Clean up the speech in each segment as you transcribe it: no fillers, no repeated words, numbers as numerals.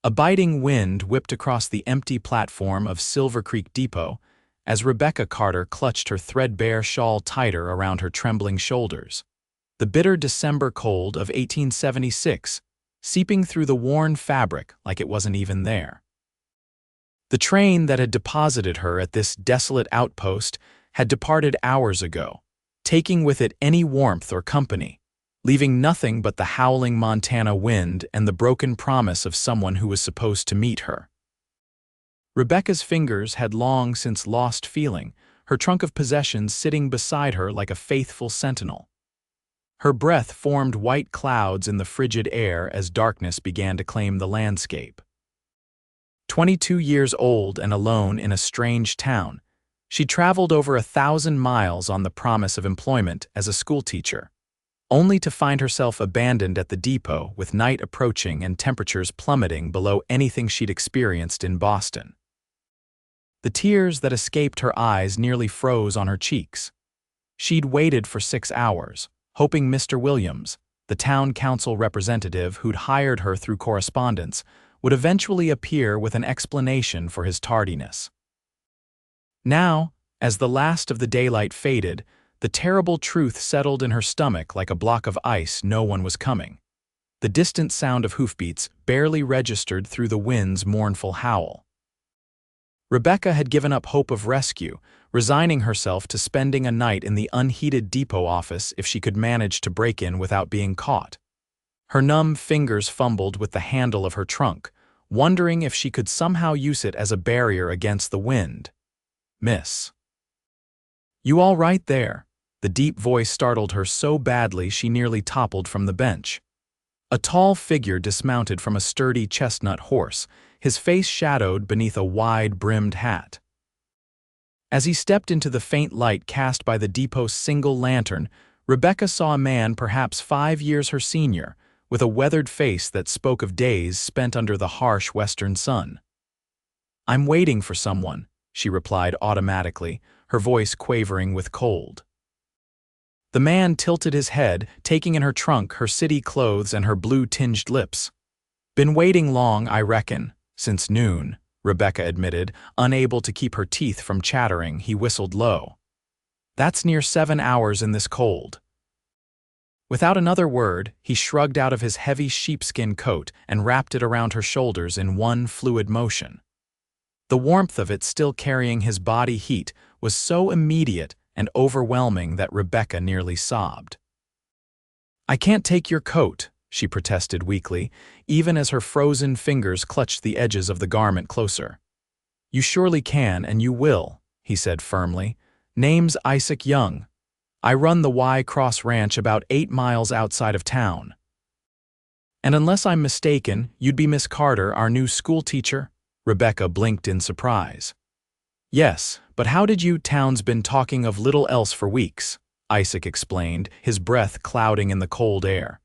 A biting wind whipped across the empty platform of Silvercreek Depot as Rebecca Carter clutched her threadbare shawl tighter around her trembling shoulders. The bitter December cold of 1876 seeping through the worn fabric like it wasn't even there. The train that had deposited her at this desolate outpost had departed hours ago, taking with it any warmth or company, leaving nothing but the howling Montana wind and the broken promise of someone who was supposed to meet her. Rebecca's fingers had long since lost feeling, her trunk of possessions sitting beside her like a faithful sentinel. Her breath formed white clouds in the frigid air as darkness began to claim the landscape. 22 years old and alone in a strange town, she traveled over 1,000 miles on the promise of employment as a schoolteacher, only to find herself abandoned at the depot with night approaching and temperatures plummeting below anything she'd experienced in Boston. The tears that escaped her eyes nearly froze on her cheeks. She'd waited for 6 hours, hoping Mr. Williams, the town council representative who'd hired her through correspondence, would eventually appear with an explanation for his tardiness. Now, as the last of the daylight faded, the terrible truth settled in her stomach like a block of ice. No one was coming. The distant sound of hoofbeats barely registered through the wind's mournful howl. Rebecca had given up hope of rescue, resigning herself to spending a night in the unheated depot office if she could manage to break in without being caught. Her numb fingers fumbled with the handle of her trunk, wondering if she could somehow use it as a barrier against the wind. "Miss. You all right there?" The deep voice startled her so badly she nearly toppled from the bench. A tall figure dismounted from a sturdy chestnut horse, his face shadowed beneath a wide-brimmed hat. As he stepped into the faint light cast by the depot's single lantern, Rebecca saw a man perhaps 5 years her senior, with a weathered face that spoke of days spent under the harsh western sun. "I'm waiting for someone," she replied automatically, her voice quavering with cold. The man tilted his head, taking in her trunk, her city clothes, and her blue-tinged lips. "Been waiting long, I reckon, since noon," Rebecca admitted, unable to keep her teeth from chattering. He whistled low. "That's near 7 hours in this cold." Without another word, he shrugged out of his heavy sheepskin coat and wrapped it around her shoulders in one fluid motion. The warmth of it still carrying his body heat was so immediate and overwhelming that Rebecca nearly sobbed. "I can't take your coat," she protested weakly, even as her frozen fingers clutched the edges of the garment closer. "You surely can, and you will," he said firmly. "Name's Isaac Young. I run the Y Cross Ranch about 8 miles outside of town." "And unless I'm mistaken, you'd be Miss Carter, our new schoolteacher?" Rebecca blinked in surprise. "Yes, but how did you? Town's been talking of little else for weeks," Isaac explained, his breath clouding in the cold air.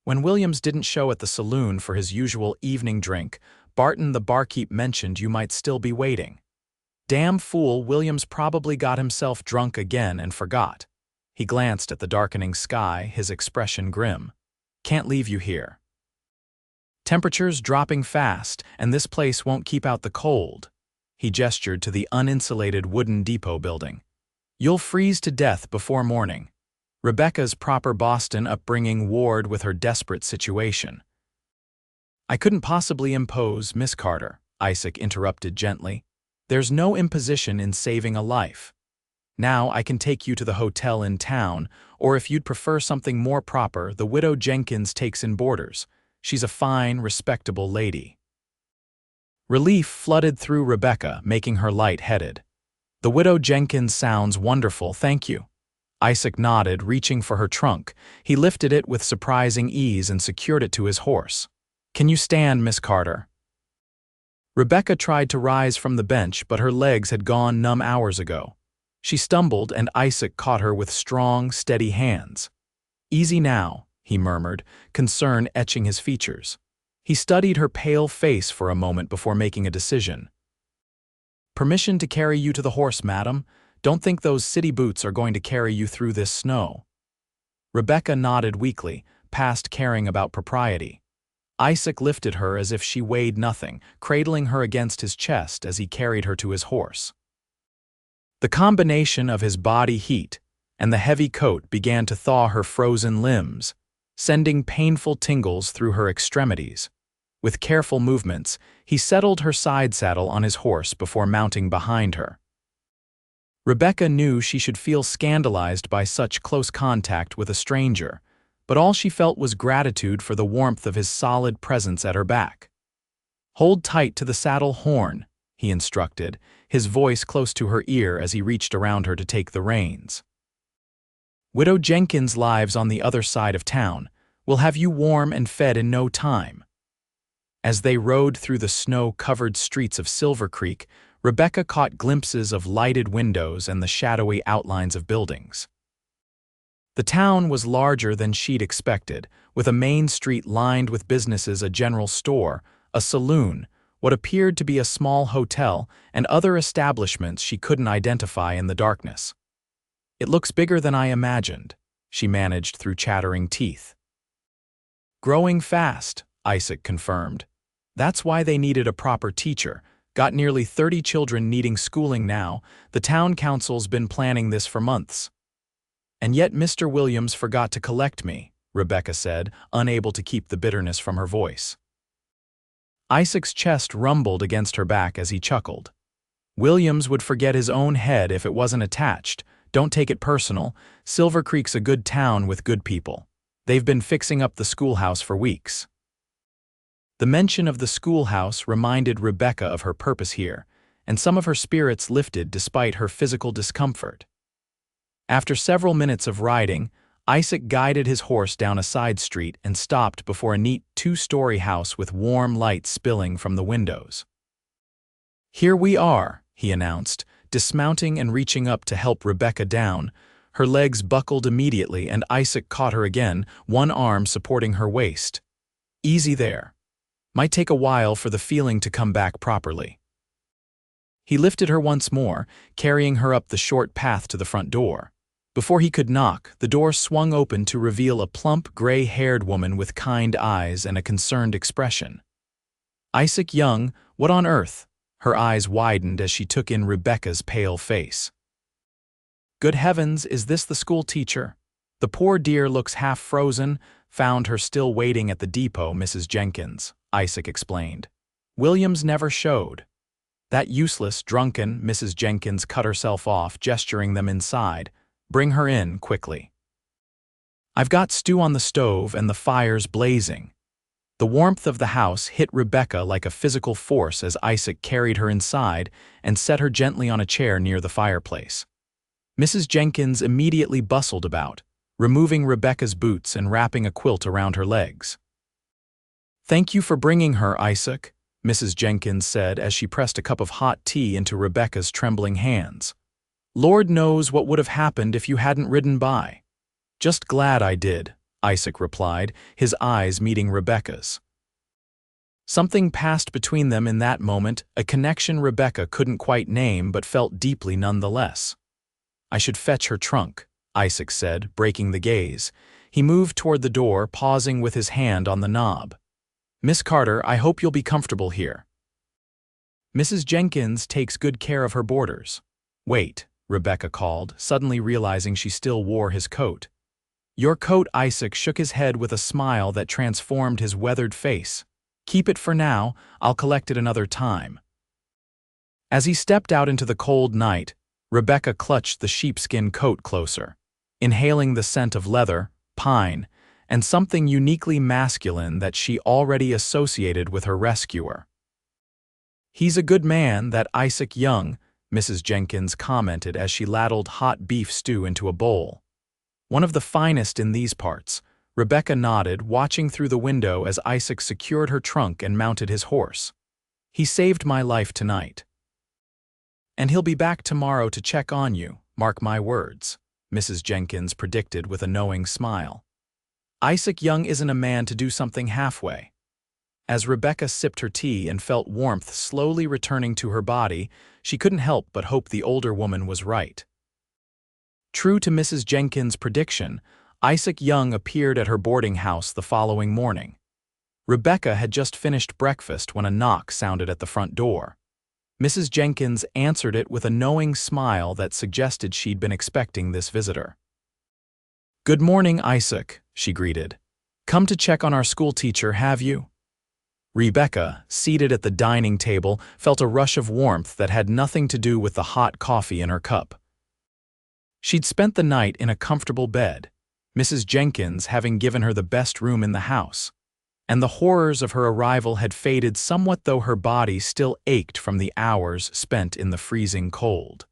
"When Williams didn't show at the saloon for his usual evening drink, Barton the barkeep mentioned you might still be waiting. Damn fool, Williams probably got himself drunk again and forgot." He glanced at the darkening sky, his expression grim. "Can't leave you here. Temperatures dropping fast, and this place won't keep out the cold." He gestured to the uninsulated wooden depot building. "You'll freeze to death before morning." Rebecca's proper Boston upbringing warred with her desperate situation. "I couldn't possibly impose, Miss Carter," Isaac interrupted gently. "There's no imposition in saving a life. Now I can take you to the hotel in town, or if you'd prefer something more proper, the widow Jenkins takes in boarders. She's a fine, respectable lady." Relief flooded through Rebecca, making her light-headed. "The widow Jenkins sounds wonderful, thank you." Isaac nodded, reaching for her trunk. He lifted it with surprising ease and secured it to his horse. "Can you stand, Miss Carter?" Rebecca tried to rise from the bench, but her legs had gone numb hours ago. She stumbled, and Isaac caught her with strong, steady hands. "Easy now," he murmured, concern etching his features. He studied her pale face for a moment before making a decision. "Permission to carry you to the horse, madam. Don't think those city boots are going to carry you through this snow." Rebecca nodded weakly, past caring about propriety. Isaac lifted her as if she weighed nothing, cradling her against his chest as he carried her to his horse. The combination of his body heat and the heavy coat began to thaw her frozen limbs, sending painful tingles through her extremities. With careful movements, he settled her side saddle on his horse before mounting behind her. Rebecca knew she should feel scandalized by such close contact with a stranger, but all she felt was gratitude for the warmth of his solid presence at her back. "Hold tight to the saddle horn," he instructed, his voice close to her ear as he reached around her to take the reins. "Widow Jenkins lives on the other side of town. We'll have you warm and fed in no time." As they rode through the snow-covered streets of Silvercreek, Rebecca caught glimpses of lighted windows and the shadowy outlines of buildings. The town was larger than she'd expected, with a main street lined with businesses, a general store, a saloon, what appeared to be a small hotel, and other establishments she couldn't identify in the darkness. "It looks bigger than I imagined," she managed through chattering teeth. "Growing fast," Isaac confirmed. "That's why they needed a proper teacher. Got nearly 30 children needing schooling now. The town council's been planning this for months." "And yet Mr. Williams forgot to collect me," Rebecca said, unable to keep the bitterness from her voice. Isaac's chest rumbled against her back as he chuckled. "Williams would forget his own head if it wasn't attached. Don't take it personal. Silvercreek's a good town with good people. They've been fixing up the schoolhouse for weeks." The mention of the schoolhouse reminded Rebecca of her purpose here, and some of her spirits lifted despite her physical discomfort. After several minutes of riding, Isaac guided his horse down a side street and stopped before a neat two-story house with warm light spilling from the windows. "Here we are," he announced, dismounting and reaching up to help Rebecca down. Her legs buckled immediately and Isaac caught her again, one arm supporting her waist. "Easy there. Might take a while for the feeling to come back properly." He lifted her once more, carrying her up the short path to the front door. Before he could knock, the door swung open to reveal a plump, gray-haired woman with kind eyes and a concerned expression. "Isaac Young, what on earth?" Her eyes widened as she took in Rebecca's pale face. "Good heavens, is this the school teacher? The poor dear looks half frozen. Found her still waiting at the depot, Mrs. Jenkins," Isaac explained. "Williams never showed." "That useless, drunken," Mrs. Jenkins cut herself off, gesturing them inside. "Bring her in, quickly. I've got stew on the stove and the fire's blazing." The warmth of the house hit Rebecca like a physical force as Isaac carried her inside and set her gently on a chair near the fireplace. Mrs. Jenkins immediately bustled about, removing Rebecca's boots and wrapping a quilt around her legs. "Thank you for bringing her, Isaac," Mrs. Jenkins said as she pressed a cup of hot tea into Rebecca's trembling hands. "Lord knows what would have happened if you hadn't ridden by." "Just glad I did," Isaac replied, his eyes meeting Rebecca's. Something passed between them in that moment, a connection Rebecca couldn't quite name but felt deeply nonetheless. "I should fetch her trunk," Isaac said, breaking the gaze. He moved toward the door, pausing with his hand on the knob. "Miss Carter, I hope you'll be comfortable here. Mrs. Jenkins takes good care of her boarders." "Wait," Rebecca called, suddenly realizing she still wore his coat. "Your coat," Isaac shook his head with a smile that transformed his weathered face. "Keep it for now, I'll collect it another time." As he stepped out into the cold night, Rebecca clutched the sheepskin coat closer, inhaling the scent of leather, pine, and something uniquely masculine that she already associated with her rescuer. "He's a good man, that Isaac Young," Mrs. Jenkins commented as she ladled hot beef stew into a bowl. "One of the finest in these parts." Rebecca nodded, watching through the window as Isaac secured her trunk and mounted his horse. "He saved my life tonight. And he'll be back tomorrow to check on you, mark my words," Mrs. Jenkins predicted with a knowing smile. "Isaac Young isn't a man to do something halfway." As Rebecca sipped her tea and felt warmth slowly returning to her body, she couldn't help but hope the older woman was right. True to Mrs. Jenkins' prediction, Isaac Young appeared at her boarding house the following morning. Rebecca had just finished breakfast when a knock sounded at the front door. Mrs. Jenkins answered it with a knowing smile that suggested she'd been expecting this visitor. "Good morning, Isaac," she greeted. "Come to check on our schoolteacher, have you?" Rebecca, seated at the dining table, felt a rush of warmth that had nothing to do with the hot coffee in her cup. She'd spent the night in a comfortable bed, Mrs. Jenkins having given her the best room in the house, and the horrors of her arrival had faded somewhat, though her body still ached from the hours spent in the freezing cold.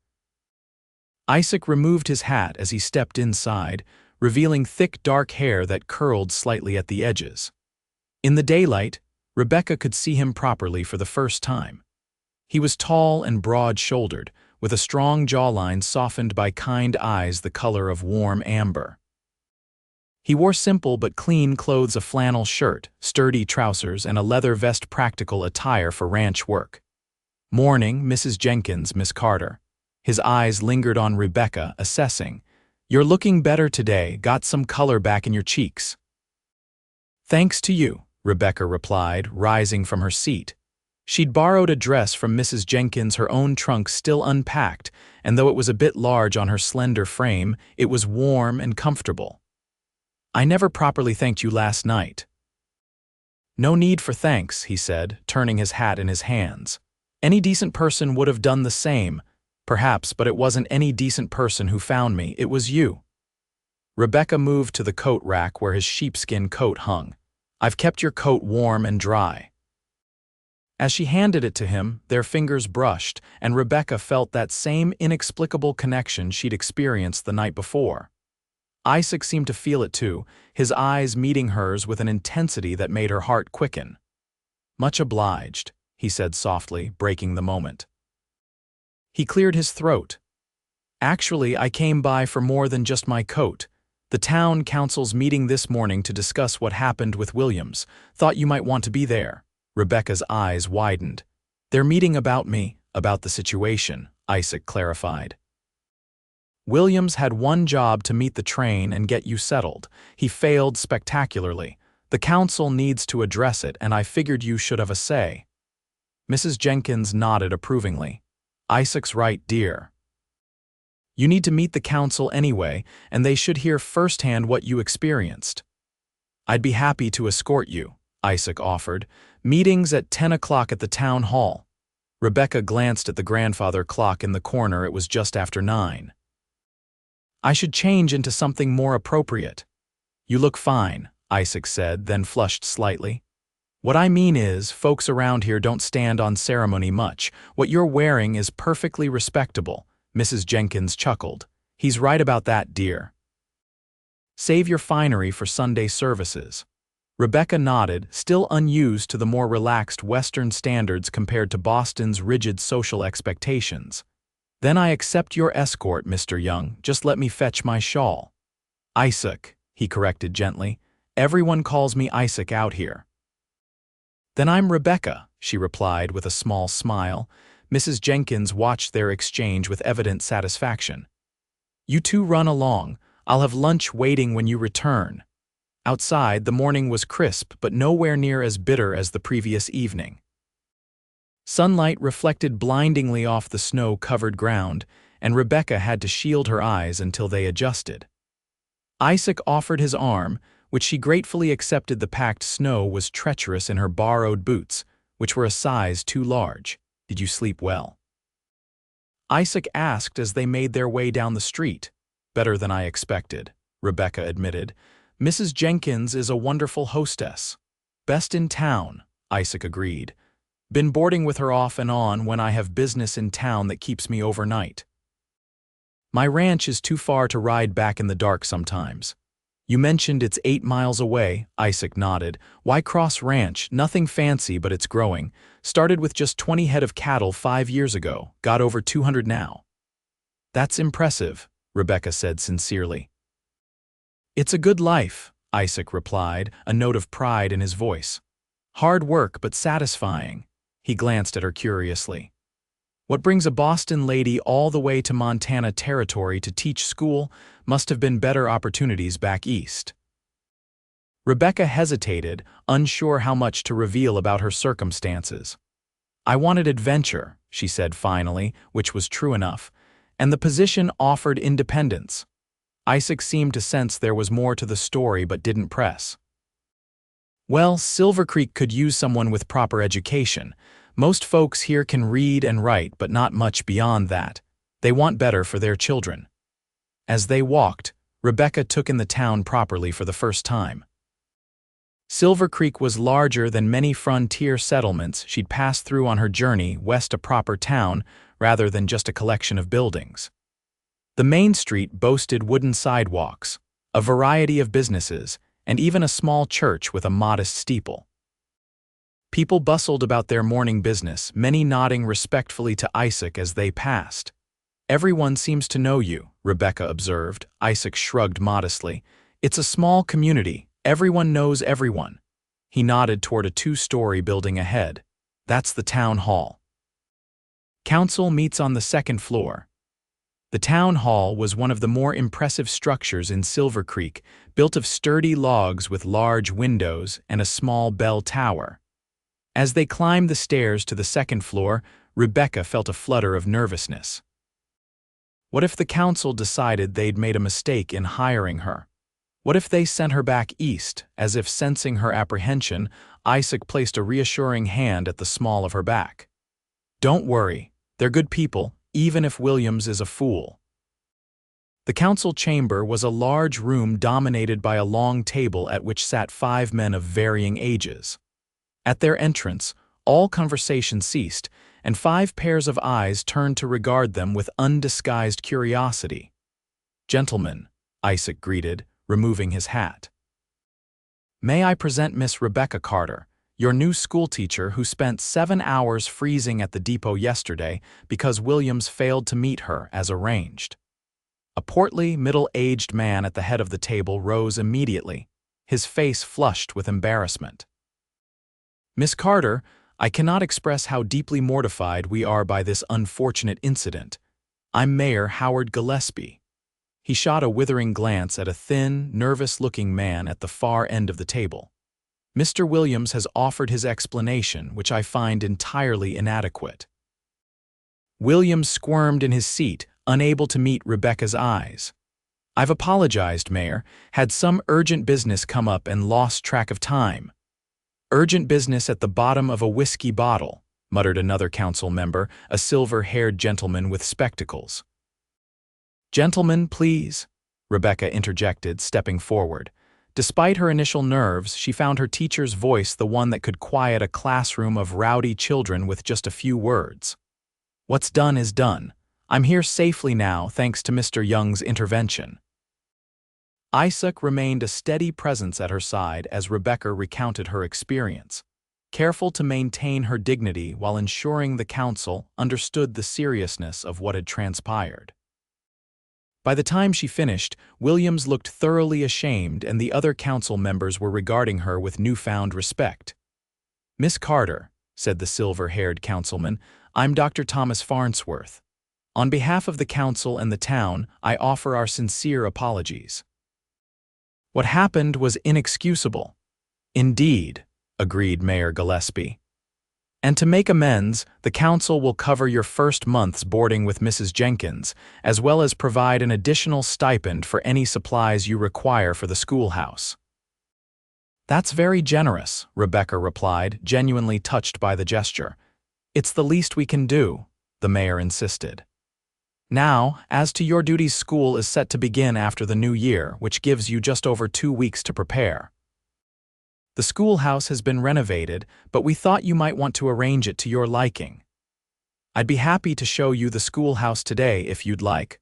Isaac removed his hat as he stepped inside, revealing thick dark hair that curled slightly at the edges. In the daylight, Rebecca could see him properly for the first time. He was tall and broad-shouldered, with a strong jawline softened by kind eyes the color of warm amber. He wore simple but clean clothes: a flannel shirt, sturdy trousers, and a leather vest, practical attire for ranch work. "Morning, Mrs. Jenkins, Miss Carter." His eyes lingered on Rebecca, assessing. "You're looking better today, got some color back in your cheeks." "Thanks to you," Rebecca replied, rising from her seat. She'd borrowed a dress from Mrs. Jenkins, her own trunk still unpacked, and though it was a bit large on her slender frame, it was warm and comfortable. "I never properly thanked you last night." "No need for thanks," he said, turning his hat in his hands. "Any decent person would have done the same, perhaps, but it wasn't any decent person who found me, it was you." Rebecca moved to the coat rack where his sheepskin coat hung. "I've kept your coat warm and dry." As she handed it to him, their fingers brushed, and Rebecca felt that same inexplicable connection she'd experienced the night before. Isaac seemed to feel it too, his eyes meeting hers with an intensity that made her heart quicken. "Much obliged," he said softly, breaking the moment. He cleared his throat. "Actually, I came by for more than just my coat. The town council's meeting this morning to discuss what happened with Williams. Thought you might want to be there." Rebecca's eyes widened. "They're meeting about me, about the situation," Isaac clarified. "Williams had one job: to meet the train and get you settled. He failed spectacularly. The council needs to address it, and I figured you should have a say." Mrs. Jenkins nodded approvingly. "Isaac's right, dear. You need to meet the council anyway, and they should hear firsthand what you experienced." "I'd be happy to escort you," Isaac offered. "Meetings at 10 o'clock at the town hall." Rebecca glanced at the grandfather clock in the corner. It was just after 9. "I should change into something more appropriate." "You look fine," Isaac said, then flushed slightly. "What I mean is, folks around here don't stand on ceremony much. What you're wearing is perfectly respectable." Mrs. Jenkins chuckled. "He's right about that, dear. Save your finery for Sunday services." Rebecca nodded, still unused to the more relaxed Western standards compared to Boston's rigid social expectations. "Then I accept your escort, Mr. Young. Just let me fetch my shawl." "Isaac," he corrected gently. "Everyone calls me Isaac out here." "Then I'm Rebecca," she replied with a small smile. Mrs. Jenkins watched their exchange with evident satisfaction. "You two run along. I'll have lunch waiting when you return." Outside, the morning was crisp, but nowhere near as bitter as the previous evening. Sunlight reflected blindingly off the snow-covered ground, and Rebecca had to shield her eyes until they adjusted. Isaac offered his arm, which she gratefully accepted. The packed snow was treacherous in her borrowed boots, which were a size too large. "Did you sleep well?" Isaac asked as they made their way down the street. "Better than I expected," Rebecca admitted. "Mrs. Jenkins is a wonderful hostess." "Best in town," Isaac agreed. "Been boarding with her off and on when I have business in town that keeps me overnight. My ranch is too far to ride back in the dark sometimes." "You mentioned it's 8 miles away," Isaac nodded. "Why Cross Ranch? Nothing fancy, but it's growing. Started with just 20 head of cattle 5 years ago. Got over 200 now." "That's impressive," Rebecca said sincerely. "It's a good life," Isaac replied, a note of pride in his voice. "Hard work, but satisfying." He glanced at her curiously. "What brings a Boston lady all the way to Montana Territory to teach school? Must have been better opportunities back east." Rebecca hesitated, unsure how much to reveal about her circumstances. "I wanted adventure," she said finally, which was true enough, "and the position offered independence." Isaac seemed to sense there was more to the story but didn't press. "Well, Silvercreek could use someone with proper education. Most folks here can read and write, but not much beyond that. They want better for their children." As they walked, Rebecca took in the town properly for the first time. Silvercreek was larger than many frontier settlements she'd passed through on her journey west, a proper town rather than just a collection of buildings. The main street boasted wooden sidewalks, a variety of businesses, and even a small church with a modest steeple. People bustled about their morning business, many nodding respectfully to Isaac as they passed. "Everyone seems to know you," Rebecca observed. Isaac shrugged modestly. "It's a small community. Everyone knows everyone." He nodded toward a two-story building ahead. "That's the town hall. Council meets on the second floor." The town hall was one of the more impressive structures in Silvercreek, built of sturdy logs with large windows and a small bell tower. As they climbed the stairs to the second floor, Rebecca felt a flutter of nervousness. What if the council decided they'd made a mistake in hiring her? What if they sent her back east? As if sensing her apprehension, Isaac placed a reassuring hand at the small of her back. "Don't worry, they're good people, even if Williams is a fool." The council chamber was a large room dominated by a long table at which sat 5 men of varying ages. At their entrance, all conversation ceased, and 5 pairs of eyes turned to regard them with undisguised curiosity. "Gentlemen," Isaac greeted, removing his hat. "May I present Miss Rebecca Carter, your new schoolteacher who spent 7 hours freezing at the depot yesterday because Williams failed to meet her as arranged." A portly, middle-aged man at the head of the table rose immediately, his face flushed with embarrassment. "Miss Carter, I cannot express how deeply mortified we are by this unfortunate incident. I'm Mayor Howard Gillespie." He shot a withering glance at a thin, nervous-looking man at the far end of the table. "Mr. Williams has offered his explanation, which I find entirely inadequate." Williams squirmed in his seat, unable to meet Rebecca's eyes. "I've apologized, Mayor. Had some urgent business come up and lost track of time." "Urgent business at the bottom of a whiskey bottle," muttered another council member, a silver-haired gentleman with spectacles. "Gentlemen, please," Rebecca interjected, stepping forward. Despite her initial nerves, she found her teacher's voice the one that could quiet a classroom of rowdy children with just a few words. "What's done is done. I'm here safely now thanks to Mr. Young's intervention." Isaac remained a steady presence at her side as Rebecca recounted her experience, careful to maintain her dignity while ensuring the council understood the seriousness of what had transpired. By the time she finished, Williams looked thoroughly ashamed and the other council members were regarding her with newfound respect. "Miss Carter," said the silver-haired councilman, "I'm Dr. Thomas Farnsworth. On behalf of the council and the town, I offer our sincere apologies." "What happened was inexcusable." "Indeed," agreed Mayor Gillespie. "And to make amends, the council will cover your first month's boarding with Mrs. Jenkins, as well as provide an additional stipend for any supplies you require for the schoolhouse." "That's very generous," Rebecca replied, genuinely touched by the gesture. "It's the least we can do," the mayor insisted. "Now, as to your duties, school is set to begin after the new year, which gives you just over 2 weeks to prepare. The schoolhouse has been renovated, but we thought you might want to arrange it to your liking. I'd be happy to show you the schoolhouse today if you'd like,"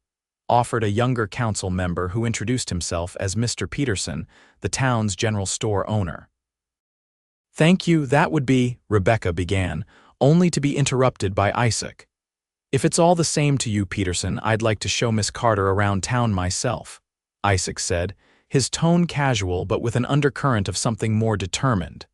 offered a younger council member who introduced himself as Mr. Peterson, the town's general store owner. "Thank you, that would be," Rebecca began, only to be interrupted by Isaac. "If it's all the same to you, Peterson, I'd like to show Miss Carter around town myself," Isaac said, his tone casual but with an undercurrent of something more determined.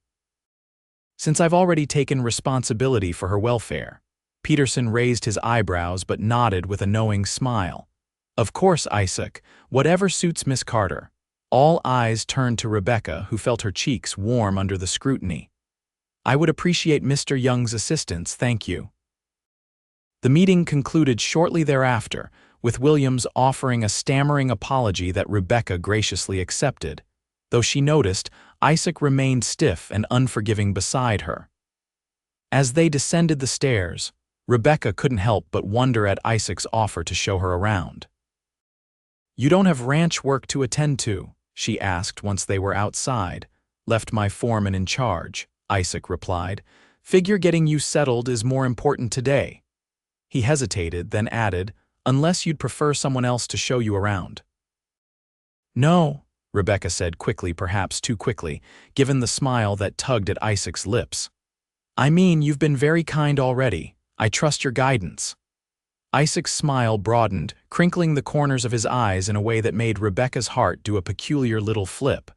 "Since I've already taken responsibility for her welfare." Peterson raised his eyebrows but nodded with a knowing smile. "Of course, Isaac, whatever suits Miss Carter. All eyes turned to Rebecca, who felt her cheeks warm under the scrutiny. "I would appreciate Mr. Young's assistance, thank you." The meeting concluded shortly thereafter, with Williams offering a stammering apology that Rebecca graciously accepted, though she noticed Isaac remained stiff and unforgiving beside her. As they descended the stairs, Rebecca couldn't help but wonder at Isaac's offer to show her around. "You don't have ranch work to attend to?" she asked once they were outside. "Left my foreman in charge," Isaac replied. "Figure getting you settled is more important today." He hesitated, then added, "Unless you'd prefer someone else to show you around." "No," Rebecca said quickly, perhaps too quickly, given the smile that tugged at Isaac's lips. "I mean, you've been very kind already. I trust your guidance." Isaac's smile broadened, crinkling the corners of his eyes in a way that made Rebecca's heart do a peculiar little flip.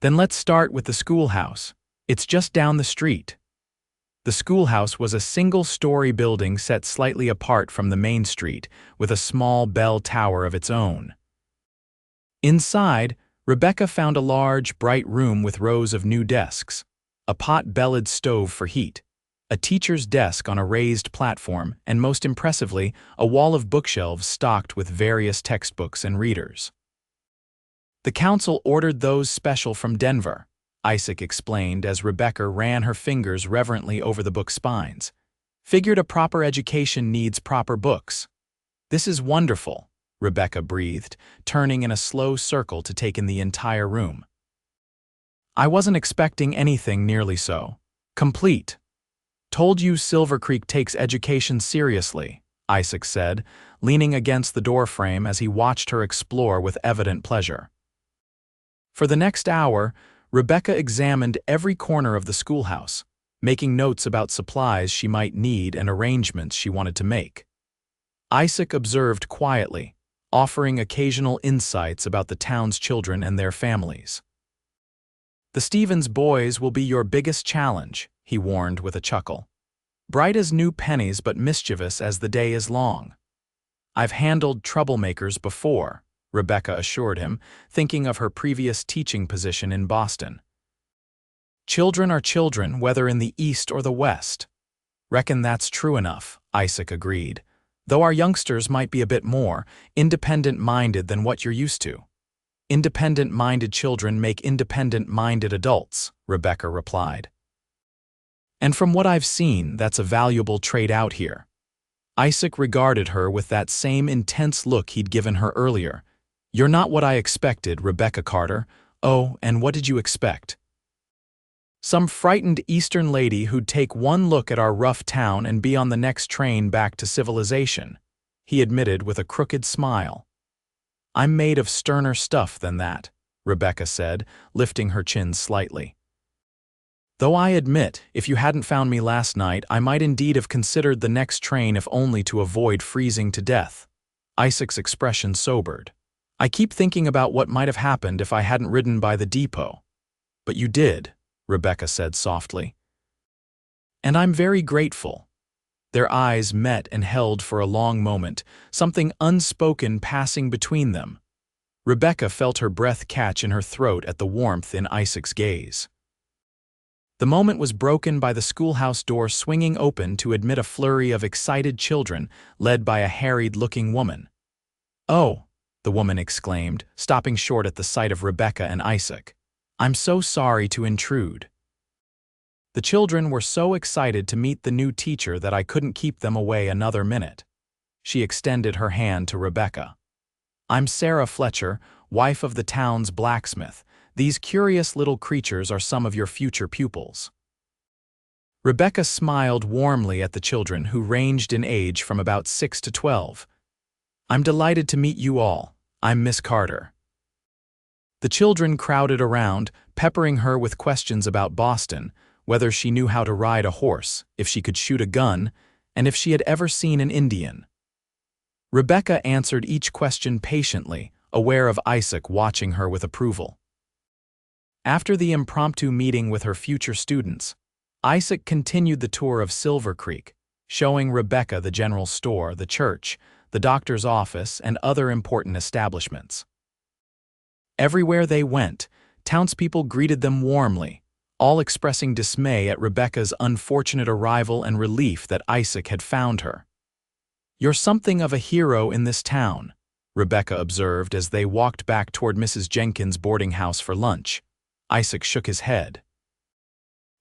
"Then let's start with the schoolhouse. It's just down the street." The schoolhouse was a single-story building set slightly apart from the main street, with a small bell tower of its own. Inside, Rebecca found a large, bright room with rows of new desks, a pot-bellied stove for heat, a teacher's desk on a raised platform, and most impressively, a wall of bookshelves stocked with various textbooks and readers. "The council ordered those special from Denver," Isaac explained as Rebecca ran her fingers reverently over the book spines. "Figured a proper education needs proper books." "This is wonderful," Rebecca breathed, turning in a slow circle to take in the entire room. "I wasn't expecting anything nearly so complete." "Told you Silvercreek takes education seriously," Isaac said, leaning against the doorframe as he watched her explore with evident pleasure. For the next hour, Rebecca examined every corner of the schoolhouse, making notes about supplies she might need and arrangements she wanted to make. Isaac observed quietly, offering occasional insights about the town's children and their families. "The Stevens boys will be your biggest challenge," he warned with a chuckle. "Bright as new pennies but mischievous as the day is long." "I've handled troublemakers before," Rebecca assured him, thinking of her previous teaching position in Boston. "Children are children, whether in the East or the West." "Reckon that's true enough," Isaac agreed, "though our youngsters might be a bit more independent-minded than what you're used to." "Independent-minded children make independent-minded adults," Rebecca replied. "And from what I've seen, that's a valuable trait out here." Isaac regarded her with that same intense look he'd given her earlier. "You're not what I expected, Rebecca Carter." "Oh, and what did you expect?" "Some frightened Eastern lady who'd take one look at our rough town and be on the next train back to civilization," he admitted with a crooked smile. "I'm made of sterner stuff than that," Rebecca said, lifting her chin slightly. "Though I admit, if you hadn't found me last night, I might indeed have considered the next train if only to avoid freezing to death." Isaac's expression sobered. "I keep thinking about what might have happened if I hadn't ridden by the depot." "But you did," Rebecca said softly. "And I'm very grateful." Their eyes met and held for a long moment, something unspoken passing between them. Rebecca felt her breath catch in her throat at the warmth in Isaac's gaze. The moment was broken by the schoolhouse door swinging open to admit a flurry of excited children led by a harried-looking woman. "Oh," the woman exclaimed, stopping short at the sight of Rebecca and Isaac. "I'm so sorry to intrude." The children were so excited to meet the new teacher that I couldn't keep them away another minute. She extended her hand to Rebecca. "I'm Sarah Fletcher, wife of the town's blacksmith. These curious little creatures are some of your future pupils." Rebecca smiled warmly at the children, who ranged in age from about 6 to 12. "I'm delighted to meet you all. I'm Miss Carter." The children crowded around, peppering her with questions about Boston, whether she knew how to ride a horse, if she could shoot a gun, and if she had ever seen an Indian. Rebecca answered each question patiently, aware of Isaac watching her with approval. After the impromptu meeting with her future students, Isaac continued the tour of Silvercreek, showing Rebecca the general store, the church, the doctor's office, and other important establishments. Everywhere they went, townspeople greeted them warmly, all expressing dismay at Rebecca's unfortunate arrival and relief that Isaac had found her. "You're something of a hero in this town," Rebecca observed as they walked back toward Mrs. Jenkins' boarding house for lunch. Isaac shook his head.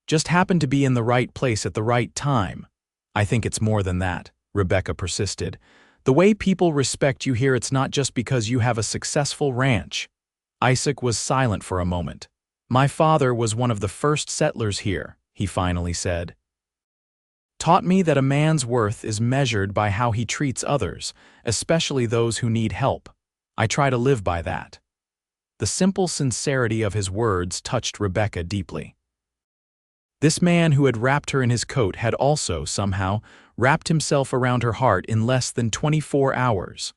"Just happened to be in the right place at the right time." "I think it's more than that," Rebecca persisted. "The way people respect you here, it's not just because you have a successful ranch." Isaac was silent for a moment. "My father was one of the first settlers here," he finally said. "Taught me that a man's worth is measured by how he treats others, especially those who need help. I try to live by that." The simple sincerity of his words touched Rebecca deeply. This man who had wrapped her in his coat had also, somehow, wrapped himself around her heart in less than 24 hours.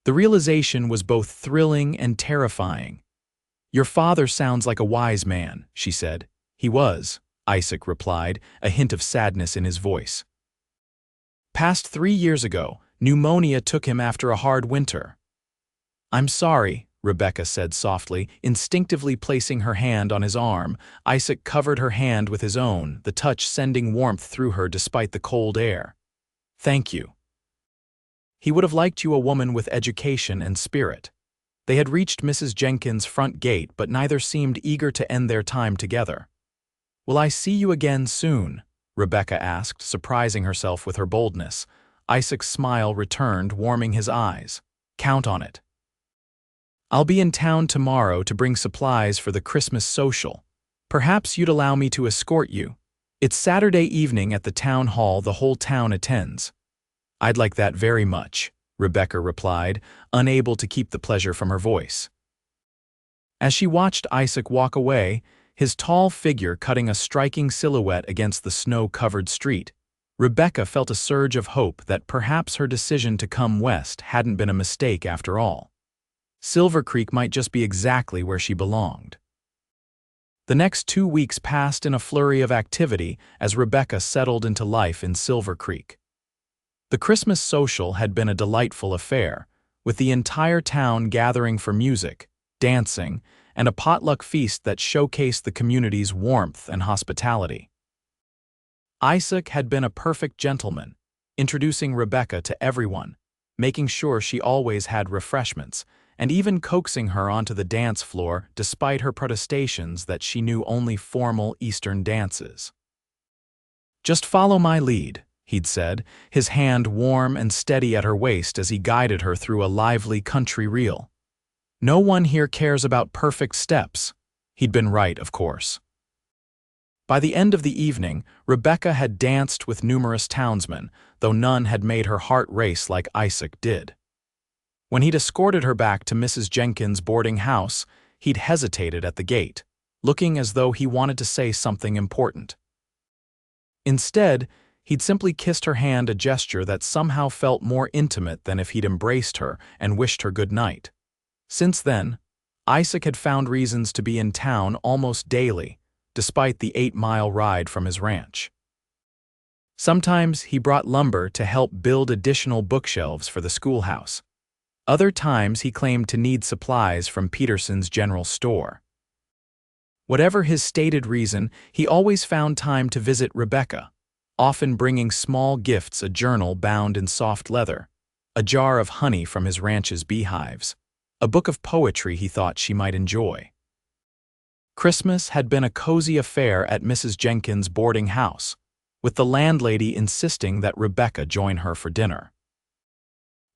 The realization was both thrilling and terrifying. "Your father sounds like a wise man," she said. "He was," Isaac replied, a hint of sadness in his voice. "Past 3 years ago, pneumonia took him after a hard winter." "I'm sorry," Rebecca said softly, instinctively placing her hand on his arm. Isaac covered her hand with his own, the touch sending warmth through her despite the cold air. "Thank you." He would have liked you a woman with education and spirit. They had reached Mrs. Jenkins' front gate, but neither seemed eager to end their time together. "Will I see you again soon?" Rebecca asked, surprising herself with her boldness. Isaac's smile returned, warming his eyes. "Count on it." "I'll be in town tomorrow to bring supplies for the Christmas social. Perhaps you'd allow me to escort you. It's Saturday evening at the town hall. The whole town attends." "I'd like that very much," Rebecca replied, unable to keep the pleasure from her voice. As she watched Isaac walk away, his tall figure cutting a striking silhouette against the snow-covered street, Rebecca felt a surge of hope that perhaps her decision to come west hadn't been a mistake after all. Silvercreek might just be exactly where she belonged. The next 2 weeks passed in a flurry of activity as Rebecca settled into life in Silvercreek. The Christmas social had been a delightful affair, with the entire town gathering for music, dancing, and a potluck feast that showcased the community's warmth and hospitality. Isaac had been a perfect gentleman, introducing Rebecca to everyone, making sure she always had refreshments, and even coaxing her onto the dance floor despite her protestations that she knew only formal Eastern dances. "Just follow my lead," he'd said, his hand warm and steady at her waist as he guided her through a lively country reel. "No one here cares about perfect steps." He'd been right, of course. By the end of the evening, Rebecca had danced with numerous townsmen, though none had made her heart race like Isaac did. When he'd escorted her back to Mrs. Jenkins' boarding house, he'd hesitated at the gate, looking as though he wanted to say something important. Instead, he'd simply kissed her hand, a gesture that somehow felt more intimate than if he'd embraced her and wished her good night. Since then, Isaac had found reasons to be in town almost daily, despite the 8-mile ride from his ranch. Sometimes he brought lumber to help build additional bookshelves for the schoolhouse. Other times he claimed to need supplies from Peterson's general store. Whatever his stated reason, he always found time to visit Rebecca, often bringing small gifts, a journal bound in soft leather, a jar of honey from his ranch's beehives, a book of poetry he thought she might enjoy. Christmas had been a cozy affair at Mrs. Jenkins' boarding house, with the landlady insisting that Rebecca join her for dinner.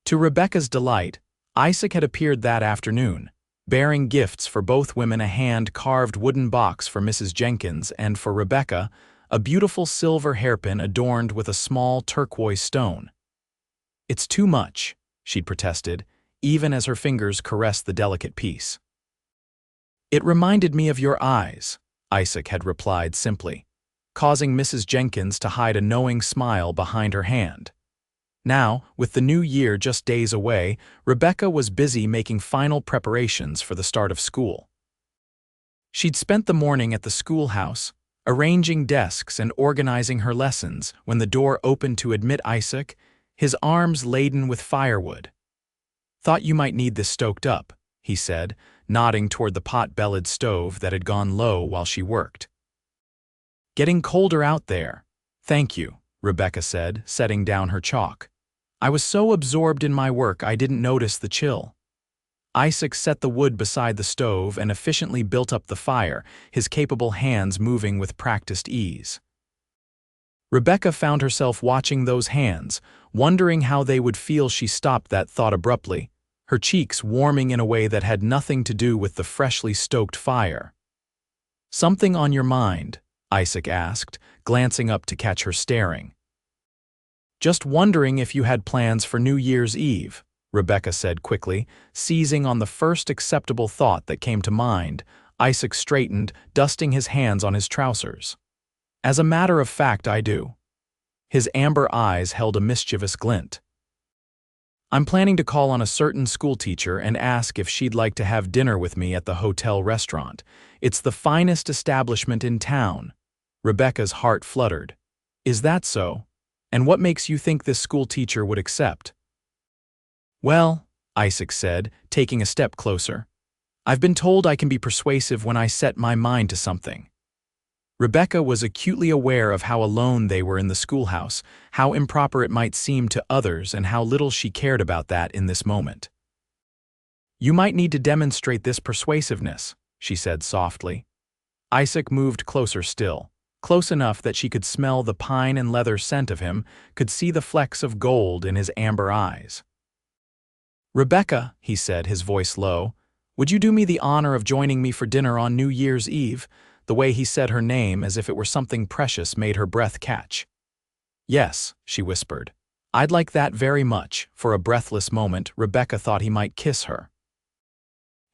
To Rebecca's delight, Isaac had appeared that afternoon, bearing gifts for both women: a hand-carved wooden box for Mrs. Jenkins and, for Rebecca, a beautiful silver hairpin adorned with a small turquoise stone. "It's too much," she'd protested, even as her fingers caressed the delicate piece. "It reminded me of your eyes," Isaac had replied simply, causing Mrs. Jenkins to hide a knowing smile behind her hand. Now, with the new year just days away, Rebecca was busy making final preparations for the start of school. She'd spent the morning at the schoolhouse, arranging desks and organizing her lessons, when the door opened to admit Isaac, his arms laden with firewood. "Thought you might need this stoked up," he said, nodding toward the pot-bellied stove that had gone low while she worked. "Getting colder out there." "Thank you," Rebecca said, setting down her chalk. "I was so absorbed in my work I didn't notice the chill." Isaac set the wood beside the stove and efficiently built up the fire, his capable hands moving with practiced ease. Rebecca found herself watching those hands, wondering how they would feel. She stopped that thought abruptly, her cheeks warming in a way that had nothing to do with the freshly stoked fire. "Something on your mind?" Isaac asked, glancing up to catch her staring. "Just wondering if you had plans for New Year's Eve," Rebecca said quickly, seizing on the first acceptable thought that came to mind. Isaac straightened, dusting his hands on his trousers. "As a matter of fact, I do." His amber eyes held a mischievous glint. "I'm planning to call on a certain schoolteacher and ask if she'd like to have dinner with me at the hotel restaurant. It's the finest establishment in town." Rebecca's heart fluttered. "Is that so? And what makes you think this schoolteacher would accept?" "Well," Isaac said, taking a step closer, "I've been told I can be persuasive when I set my mind to something." Rebecca was acutely aware of how alone they were in the schoolhouse, how improper it might seem to others, and how little she cared about that in this moment. "You might need to demonstrate this persuasiveness," she said softly. Isaac moved closer still, close enough that she could smell the pine and leather scent of him, could see the flecks of gold in his amber eyes. "Rebecca," he said, his voice low, "would you do me the honor of joining me for dinner on New Year's Eve?" The way he said her name as if it were something precious made her breath catch. "Yes," she whispered. "I'd like that very much." For a breathless moment, Rebecca thought he might kiss her.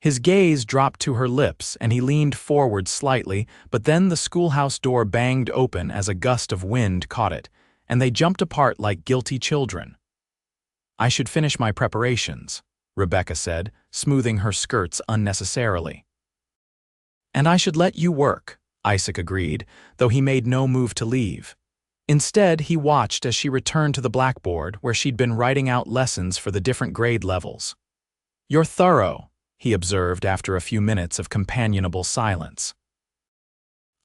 His gaze dropped to her lips and he leaned forward slightly, but then the schoolhouse door banged open as a gust of wind caught it, and they jumped apart like guilty children. "I should finish my preparations," Rebecca said, smoothing her skirts unnecessarily. "And I should let you work," Isaac agreed, though he made no move to leave. Instead, he watched as she returned to the blackboard where she'd been writing out lessons for the different grade levels. "You're thorough," he observed after a few minutes of companionable silence.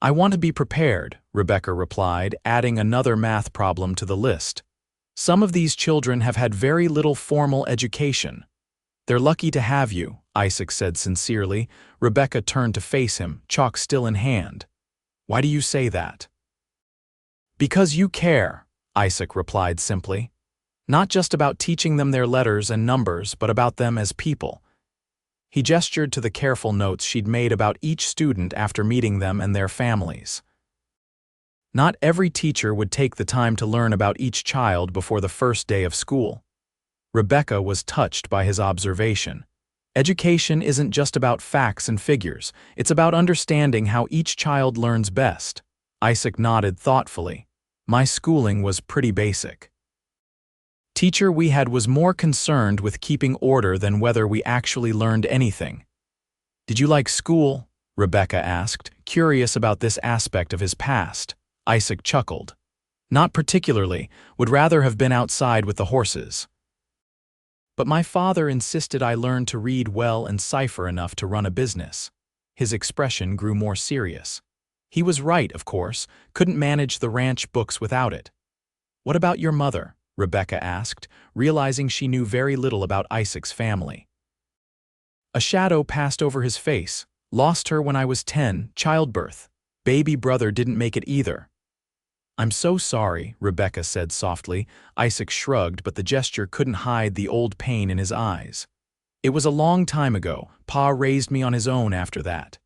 "I want to be prepared," Rebecca replied, adding another math problem to the list. "Some of these children have had very little formal education." "They're lucky to have you," Isaac said sincerely. Rebecca turned to face him, chalk still in hand. "Why do you say that?" "Because you care," Isaac replied simply. "Not just about teaching them their letters and numbers, but about them as people." He gestured to the careful notes she'd made about each student after meeting them and their families. Not every teacher would take the time to learn about each child before the first day of school. Rebecca was touched by his observation. Education isn't just about facts and figures, it's about understanding how each child learns best. Isaac nodded thoughtfully. "My schooling was pretty basic. Teacher we had was more concerned with keeping order than whether we actually learned anything." "Did you like school?" Rebecca asked, curious about this aspect of his past. Isaac chuckled. "Not particularly, would rather have been outside with the horses. But my father insisted I learn to read well and cipher enough to run a business." His expression grew more serious. He was right, of course, couldn't manage the ranch books without it. "What about your mother?" Rebecca asked, realizing she knew very little about Isaac's family. A shadow passed over his face. "Lost her when I was 10, childbirth. Baby brother didn't make it either." "I'm so sorry," Rebecca said softly. Isaac shrugged, but the gesture couldn't hide the old pain in his eyes. "It was a long time ago. Pa raised me on his own after that."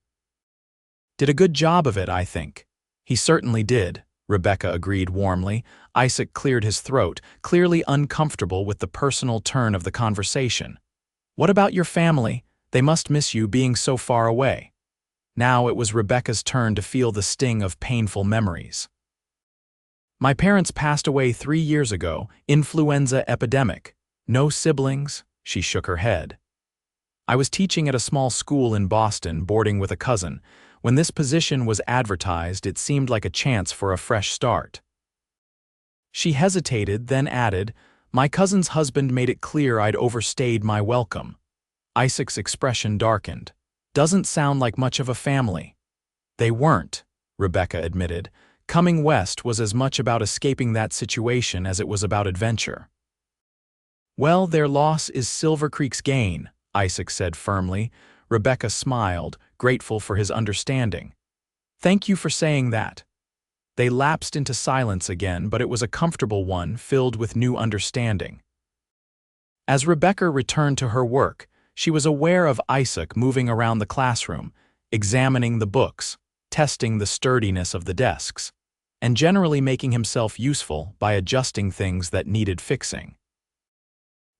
"Did a good job of it, I think." "He certainly did," Rebecca agreed warmly. Isaac cleared his throat, clearly uncomfortable with the personal turn of the conversation. "What about your family? They must miss you being so far away." Now it was Rebecca's turn to feel the sting of painful memories. "My parents passed away 3 years ago, influenza epidemic. No siblings," she shook her head. "I was teaching at a small school in Boston, boarding with a cousin. When this position was advertised, it seemed like a chance for a fresh start." She hesitated, then added, "My cousin's husband made it clear I'd overstayed my welcome." Isaac's expression darkened. Doesn't sound like much of a family. They weren't, Rebecca admitted. Coming west was as much about escaping that situation as it was about adventure. Well, their loss is Silvercreek's gain, Isaac said firmly. Rebecca smiled, grateful for his understanding. Thank you for saying that. They lapsed into silence again, but it was a comfortable one filled with new understanding. As Rebecca returned to her work, she was aware of Isaac moving around the classroom, examining the books, testing the sturdiness of the desks, and generally making himself useful by adjusting things that needed fixing.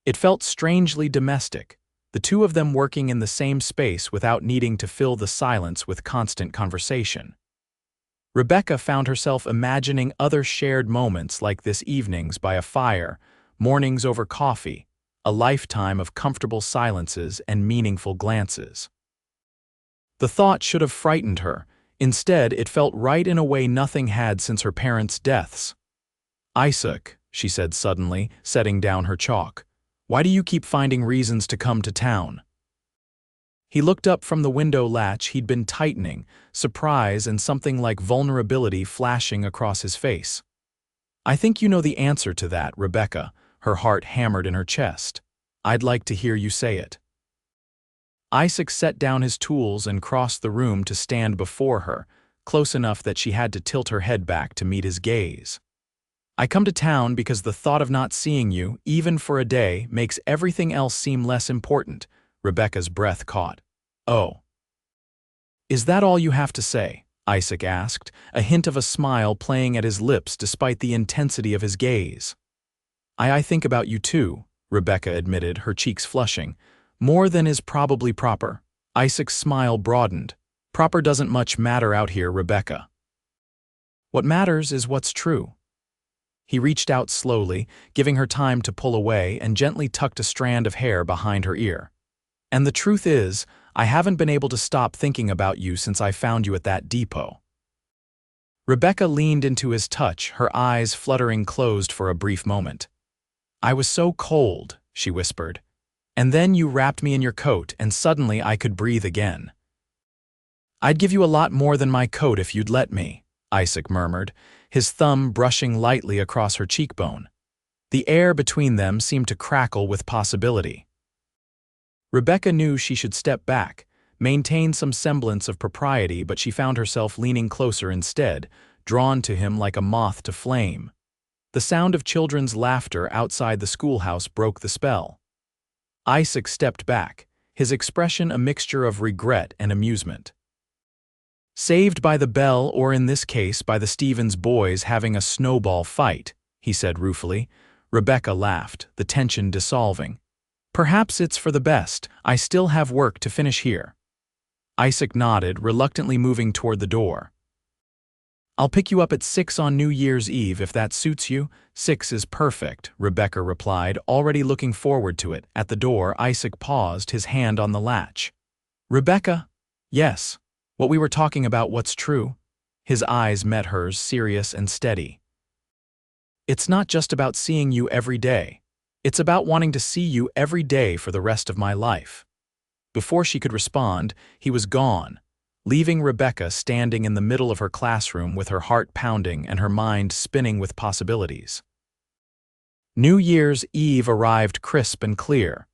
It felt strangely domestic, the two of them working in the same space without needing to fill the silence with constant conversation. Rebecca found herself imagining other shared moments like this, evenings by a fire, mornings over coffee, a lifetime of comfortable silences and meaningful glances. The thought should have frightened her. Instead, it felt right in a way nothing had since her parents' deaths. Isaac, she said suddenly, setting down her chalk, why do you keep finding reasons to come to town? He looked up from the window latch he'd been tightening, surprise and something like vulnerability flashing across his face. I think you know the answer to that, Rebecca, her heart hammered in her chest. I'd like to hear you say it. Isaac set down his tools and crossed the room to stand before her, close enough that she had to tilt her head back to meet his gaze. I come to town because the thought of not seeing you, even for a day, makes everything else seem less important. Rebecca's breath caught. Oh. Is that all you have to say? Isaac asked, a hint of a smile playing at his lips despite the intensity of his gaze. I think about you too, Rebecca admitted, her cheeks flushing. More than is probably proper. Isaac's smile broadened. Proper doesn't much matter out here, Rebecca. What matters is what's true. He reached out slowly, giving her time to pull away, and gently tucked a strand of hair behind her ear. And the truth is, I haven't been able to stop thinking about you since I found you at that depot. Rebecca leaned into his touch, her eyes fluttering closed for a brief moment. I was so cold, she whispered. And then you wrapped me in your coat, and suddenly I could breathe again. I'd give you a lot more than my coat if you'd let me, Isaac murmured, his thumb brushing lightly across her cheekbone. The air between them seemed to crackle with possibility. Rebecca knew she should step back, maintain some semblance of propriety, but she found herself leaning closer instead, drawn to him like a moth to flame. The sound of children's laughter outside the schoolhouse broke the spell. Isaac stepped back, his expression a mixture of regret and amusement. Saved by the bell, or in this case by the Stevens boys having a snowball fight, he said ruefully. Rebecca laughed, the tension dissolving. Perhaps it's for the best. I still have work to finish here. Isaac nodded, reluctantly moving toward the door. I'll pick you up at 6 on New Year's Eve if that suits you. 6 is perfect, Rebecca replied, already looking forward to it. At the door, Isaac paused, his hand on the latch. Rebecca? Yes. What we were talking about, what's true? His eyes met hers, serious and steady. It's not just about seeing you every day. It's about wanting to see you every day for the rest of my life. Before she could respond, he was gone, leaving Rebecca standing in the middle of her classroom with her heart pounding and her mind spinning with possibilities. New Year's Eve arrived crisp and clear,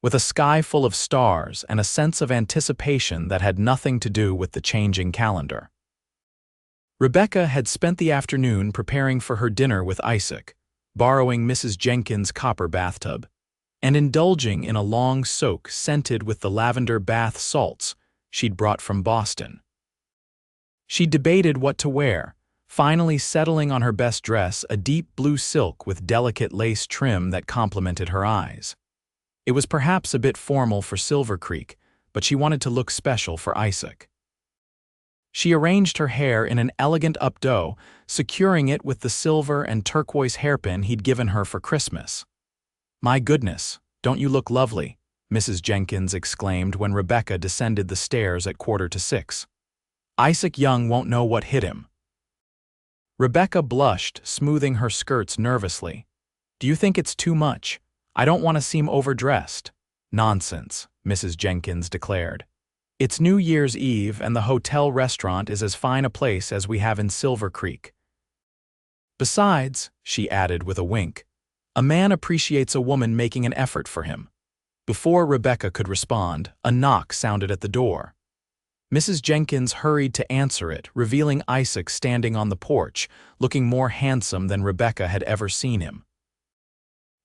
with a sky full of stars and a sense of anticipation that had nothing to do with the changing calendar. Rebecca had spent the afternoon preparing for her dinner with Isaac, borrowing Mrs. Jenkins' copper bathtub, and indulging in a long soak scented with the lavender bath salts she'd brought from Boston. She debated what to wear, finally settling on her best dress, a deep blue silk with delicate lace trim that complemented her eyes. It was perhaps a bit formal for Silvercreek, but she wanted to look special for Isaac. She arranged her hair in an elegant updo, securing it with the silver and turquoise hairpin he'd given her for Christmas. My goodness, don't you look lovely, Mrs. Jenkins exclaimed when Rebecca descended the stairs at 5:45. Isaac Young won't know what hit him. Rebecca blushed, smoothing her skirts nervously. Do you think it's too much? I don't want to seem overdressed. Nonsense, Mrs. Jenkins declared. It's New Year's Eve and the hotel restaurant is as fine a place as we have in Silvercreek. Besides, she added with a wink, a man appreciates a woman making an effort for him. Before Rebecca could respond, a knock sounded at the door. Mrs. Jenkins hurried to answer it, revealing Isaac standing on the porch, looking more handsome than Rebecca had ever seen him.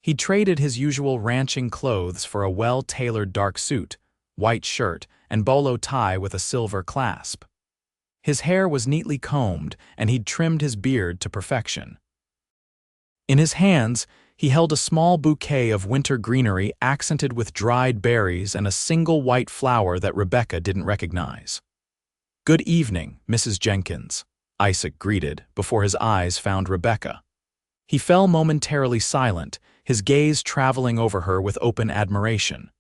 He traded his usual ranching clothes for a well-tailored dark suit, white shirt, and bolo tie with a silver clasp. His hair was neatly combed, and he'd trimmed his beard to perfection. In his hands, he held a small bouquet of winter greenery accented with dried berries and a single white flower that Rebecca didn't recognize. "Good evening, Mrs. Jenkins," Isaac greeted before his eyes found Rebecca. He fell momentarily silent, his gaze traveling over her with open admiration.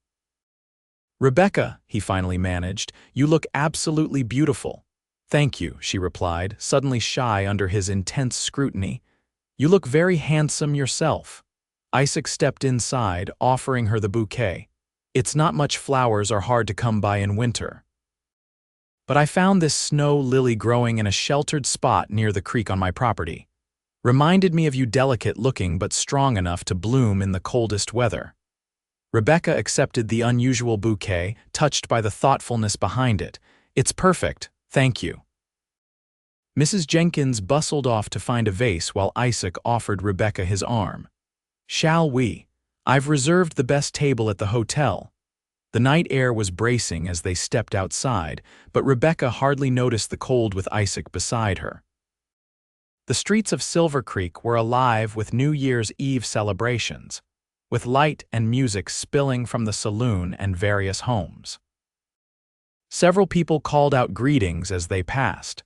"Rebecca," he finally managed, "you look absolutely beautiful." "Thank you," she replied, suddenly shy under his intense scrutiny. "You look very handsome yourself." Isaac stepped inside, offering her the bouquet. "It's not much flowers are hard to come by in winter. But I found this snow lily growing in a sheltered spot near the creek on my property. Reminded me of you, delicate looking but strong enough to bloom in the coldest weather." Rebecca accepted the unusual bouquet, touched by the thoughtfulness behind it. "It's perfect, thank you." Mrs. Jenkins bustled off to find a vase while Isaac offered Rebecca his arm. "Shall we? I've reserved the best table at the hotel." The night air was bracing as they stepped outside, but Rebecca hardly noticed the cold with Isaac beside her. The streets of Silvercreek were alive with New Year's Eve celebrations, with light and music spilling from the saloon and various homes. Several people called out greetings as they passed,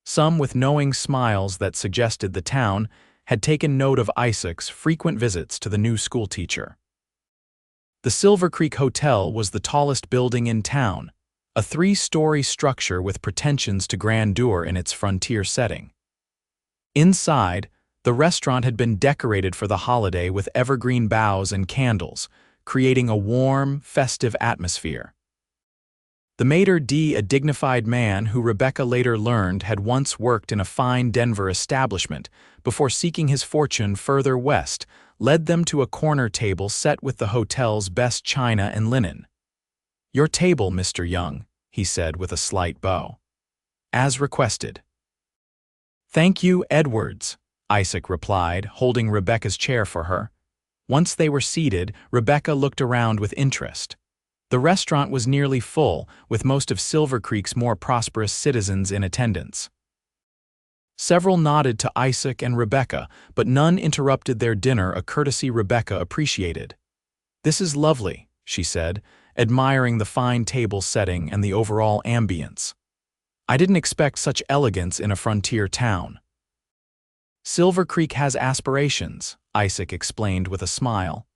some with knowing smiles that suggested the town had taken note of Isaac's frequent visits to the new schoolteacher. The Silvercreek Hotel was the tallest building in town, a 3-story structure with pretensions to grandeur in its frontier setting. Inside, the restaurant had been decorated for the holiday with evergreen boughs and candles, creating a warm, festive atmosphere. The maitre d', a dignified man who Rebecca later learned had once worked in a fine Denver establishment before seeking his fortune further west, led them to a corner table set with the hotel's best china and linen. "Your table, Mr. Young," he said with a slight bow. "As requested." "Thank you, Edwards," Isaac replied, holding Rebecca's chair for her. Once they were seated, Rebecca looked around with interest. The restaurant was nearly full, with most of Silvercreek's more prosperous citizens in attendance. Several nodded to Isaac and Rebecca, but none interrupted their dinner, a courtesy Rebecca appreciated. "This is lovely," she said, admiring the fine table setting and the overall ambience. "I didn't expect such elegance in a frontier town." "Silvercreek has aspirations," Isaac explained with a smile.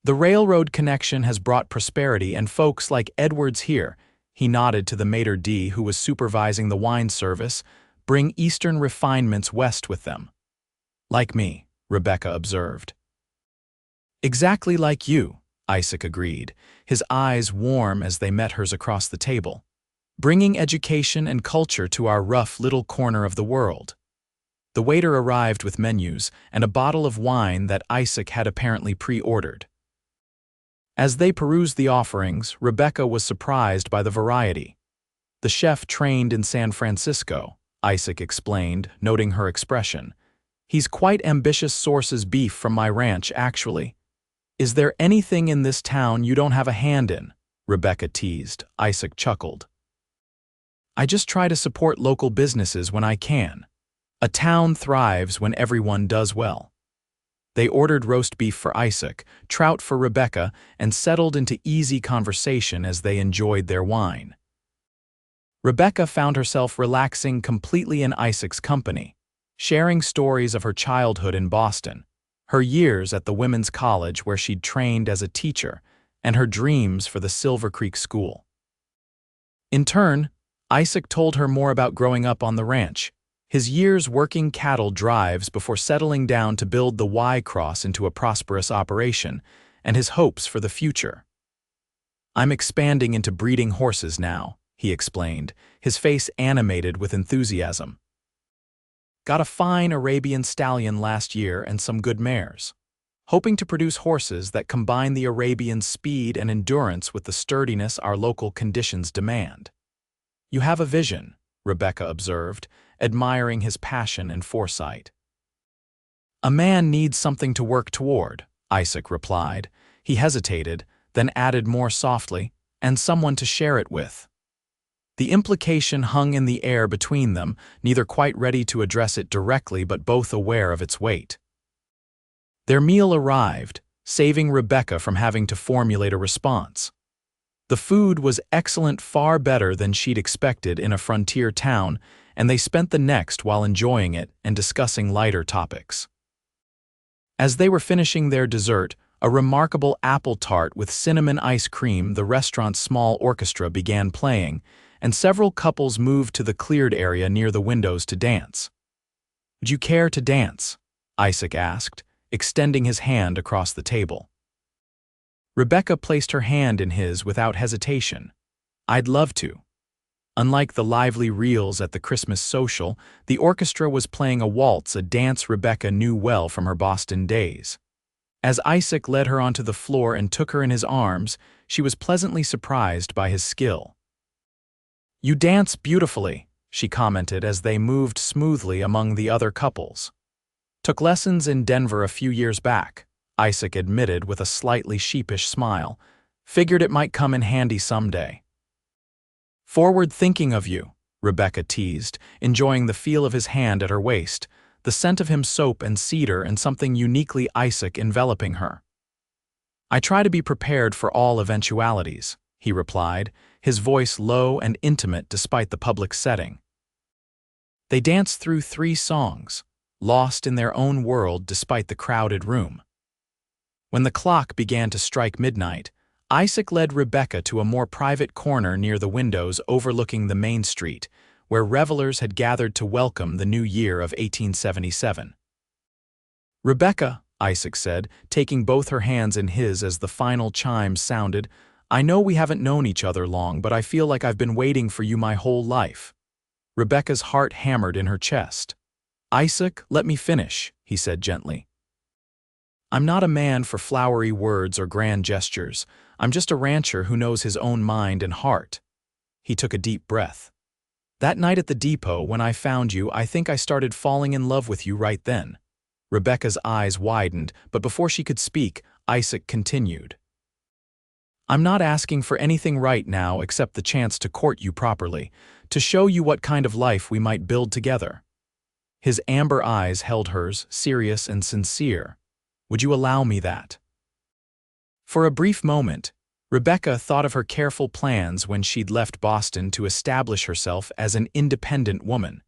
"The railroad connection has brought prosperity, and folks like Edwards here," he nodded to the maitre d' who was supervising the wine service, "bring Eastern refinements west with them." "Like me," Rebecca observed. "Exactly like you," Isaac agreed, his eyes warm as they met hers across the table. "Bringing education and culture to our rough little corner of the world." The waiter arrived with menus and a bottle of wine that Isaac had apparently pre-ordered. As they perused the offerings, Rebecca was surprised by the variety. "The chef trained in San Francisco," Isaac explained, noting her expression. "He's quite ambitious, sources beef from my ranch, actually." "Is there anything in this town you don't have a hand in?" Rebecca teased. Isaac chuckled. "I just try to support local businesses when I can. A town thrives when everyone does well." They ordered roast beef for Isaac, trout for Rebecca, and settled into easy conversation as they enjoyed their wine. Rebecca found herself relaxing completely in Isaac's company, sharing stories of her childhood in Boston, her years at the women's college where she'd trained as a teacher, and her dreams for the Silvercreek School. In turn, Isaac told her more about growing up on the ranch, his years working cattle drives before settling down to build the Y-Cross into a prosperous operation, and his hopes for the future. "I'm expanding into breeding horses now," he explained, his face animated with enthusiasm. Got a fine Arabian stallion last year and some good mares. Hoping to produce horses that combine the Arabian speed and endurance with the sturdiness our local conditions demand. You have a vision, Rebecca observed, admiring his passion and foresight. A man needs something to work toward, Isaac replied. He hesitated, then added more softly, and someone to share it with. The implication hung in the air between them, neither quite ready to address it directly but both aware of its weight. Their meal arrived, saving Rebecca from having to formulate a response. The food was excellent, far better than she'd expected in a frontier town, and they spent the next while enjoying it and discussing lighter topics. As they were finishing their dessert, a remarkable apple tart with cinnamon ice cream, the restaurant's small orchestra began playing, and several couples moved to the cleared area near the windows to dance. Would you care to dance? Isaac asked, extending his hand across the table. Rebecca placed her hand in his without hesitation. I'd love to. Unlike the lively reels at the Christmas social, the orchestra was playing a waltz, a dance Rebecca knew well from her Boston days. As Isaac led her onto the floor and took her in his arms, she was pleasantly surprised by his skill. You dance beautifully, she commented as they moved smoothly among the other couples. Took lessons in Denver a few years back, Isaac admitted with a slightly sheepish smile. Figured it might come in handy someday. Forward thinking of you, Rebecca teased, enjoying the feel of his hand at her waist, the scent of him soap and cedar and something uniquely Isaac enveloping her. I try to be prepared for all eventualities, he replied, his voice low and intimate despite the public setting. They danced through 3 songs, lost in their own world despite the crowded room. When the clock began to strike midnight, Isaac led Rebecca to a more private corner near the windows overlooking the main street, where revelers had gathered to welcome the new year of 1877. Rebecca, Isaac said, taking both her hands in his as the final chimes sounded, I know we haven't known each other long, but I feel like I've been waiting for you my whole life. Rebecca's heart hammered in her chest. Isaac, let me finish, he said gently. I'm not a man for flowery words or grand gestures. I'm just a rancher who knows his own mind and heart. He took a deep breath. That night at the depot, when I found you, I think I started falling in love with you right then. Rebecca's eyes widened, but before she could speak, Isaac continued. I'm not asking for anything right now except the chance to court you properly, to show you what kind of life we might build together. His amber eyes held hers, serious and sincere. Would you allow me that? For a brief moment, Rebecca thought of her careful plans when she'd left Boston to establish herself as an independent woman,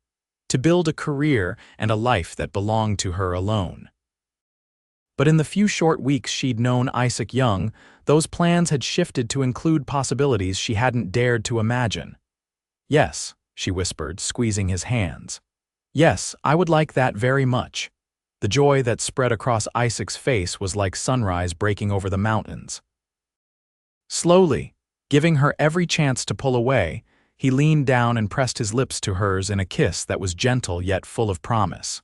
to build a career and a life that belonged to her alone. But in the few short weeks she'd known Isaac Young, those plans had shifted to include possibilities she hadn't dared to imagine. Yes, she whispered, squeezing his hands. Yes, I would like that very much. The joy that spread across Isaac's face was like sunrise breaking over the mountains. Slowly, giving her every chance to pull away, he leaned down and pressed his lips to hers in a kiss that was gentle yet full of promise.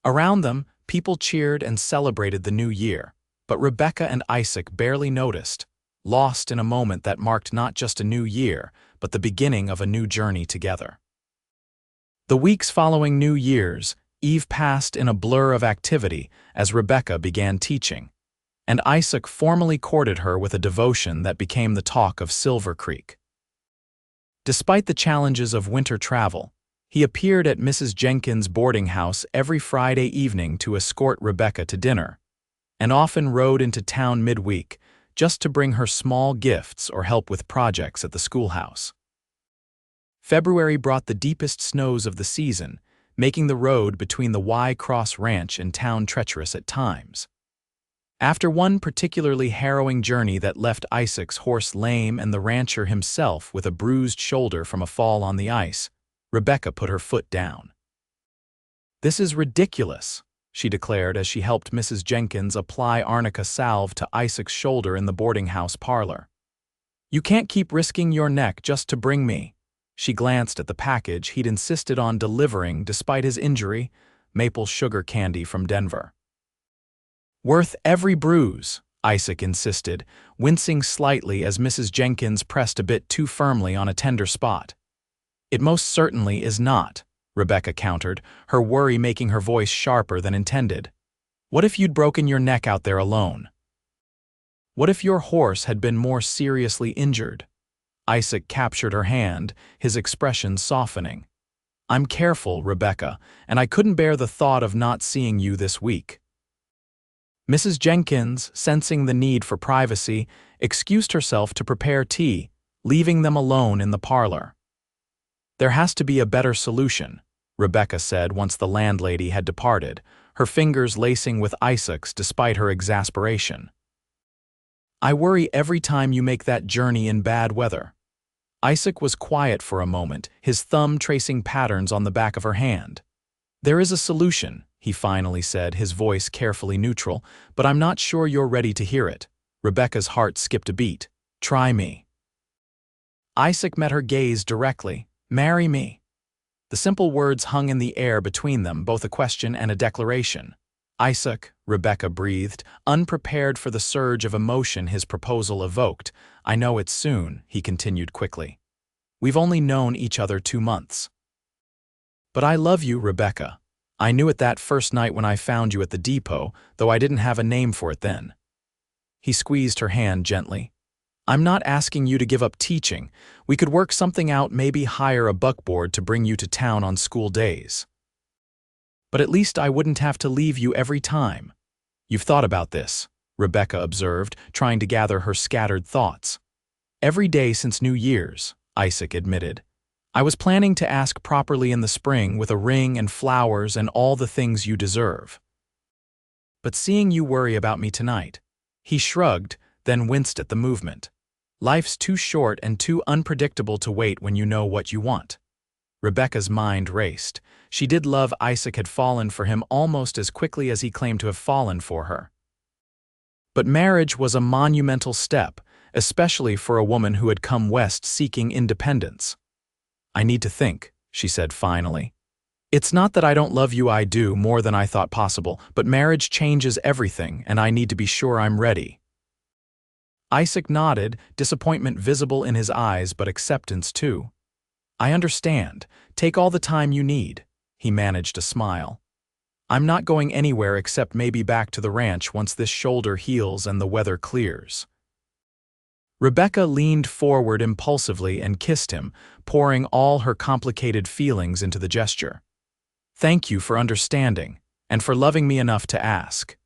Around them, people cheered and celebrated the new year, but Rebecca and Isaac barely noticed, lost in a moment that marked not just a new year, but the beginning of a new journey together. The weeks following New Year's Eve passed in a blur of activity as Rebecca began teaching, and Isaac formally courted her with a devotion that became the talk of Silvercreek. Despite the challenges of winter travel, he appeared at Mrs. Jenkins' boarding house every Friday evening to escort Rebecca to dinner, and often rode into town midweek just to bring her small gifts or help with projects at the schoolhouse. February brought the deepest snows of the season, making the road between the Y Cross Ranch and town treacherous at times. After one particularly harrowing journey that left Isaac's horse lame and the rancher himself with a bruised shoulder from a fall on the ice, Rebecca put her foot down. This is ridiculous, she declared as she helped Mrs. Jenkins apply arnica salve to Isaac's shoulder in the boarding house parlor. You can't keep risking your neck just to bring me. She glanced at the package he'd insisted on delivering despite his injury, maple sugar candy from Denver. Worth every bruise, Isaac insisted, wincing slightly as Mrs. Jenkins pressed a bit too firmly on a tender spot. It most certainly is not, Rebecca countered, her worry making her voice sharper than intended. What if you'd broken your neck out there alone? What if your horse had been more seriously injured? Isaac captured her hand, his expression softening. I'm careful, Rebecca, and I couldn't bear the thought of not seeing you this week. Mrs. Jenkins, sensing the need for privacy, excused herself to prepare tea, leaving them alone in the parlor. There has to be a better solution, Rebecca said once the landlady had departed, her fingers lacing with Isaac's despite her exasperation. I worry every time you make that journey in bad weather. Isaac was quiet for a moment, his thumb tracing patterns on the back of her hand. There is a solution, he finally said, his voice carefully neutral, but I'm not sure you're ready to hear it. Rebecca's heart skipped a beat. Try me. Isaac met her gaze directly. Marry me. The simple words hung in the air between them, both a question and a declaration. Isaac, Rebecca breathed, unprepared for the surge of emotion his proposal evoked. I know it's soon, he continued quickly. We've only known each other 2 months. But I love you, Rebecca. I knew it that first night when I found you at the depot, though I didn't have a name for it then. He squeezed her hand gently. I'm not asking you to give up teaching. We could work something out, maybe hire a buckboard to bring you to town on school days. But at least I wouldn't have to leave you every time. You've thought about this, Rebecca observed, trying to gather her scattered thoughts. Every day since New Year's, Isaac admitted. I was planning to ask properly in the spring with a ring and flowers and all the things you deserve. But seeing you worry about me tonight, he shrugged, then winced at the movement. Life's too short and too unpredictable to wait when you know what you want. Rebecca's mind raced. She did love Isaac had fallen for him almost as quickly as he claimed to have fallen for her. But marriage was a monumental step, especially for a woman who had come west seeking independence. I need to think, she said finally. It's not that I don't love you, I do, more than I thought possible, but marriage changes everything, and I need to be sure I'm ready. Isaac nodded, disappointment visible in his eyes, but acceptance too. I understand. Take all the time you need. He managed a smile. I'm not going anywhere except maybe back to the ranch once this shoulder heals and the weather clears. Rebecca leaned forward impulsively and kissed him, pouring all her complicated feelings into the gesture. Thank you for understanding, and for loving me enough to ask.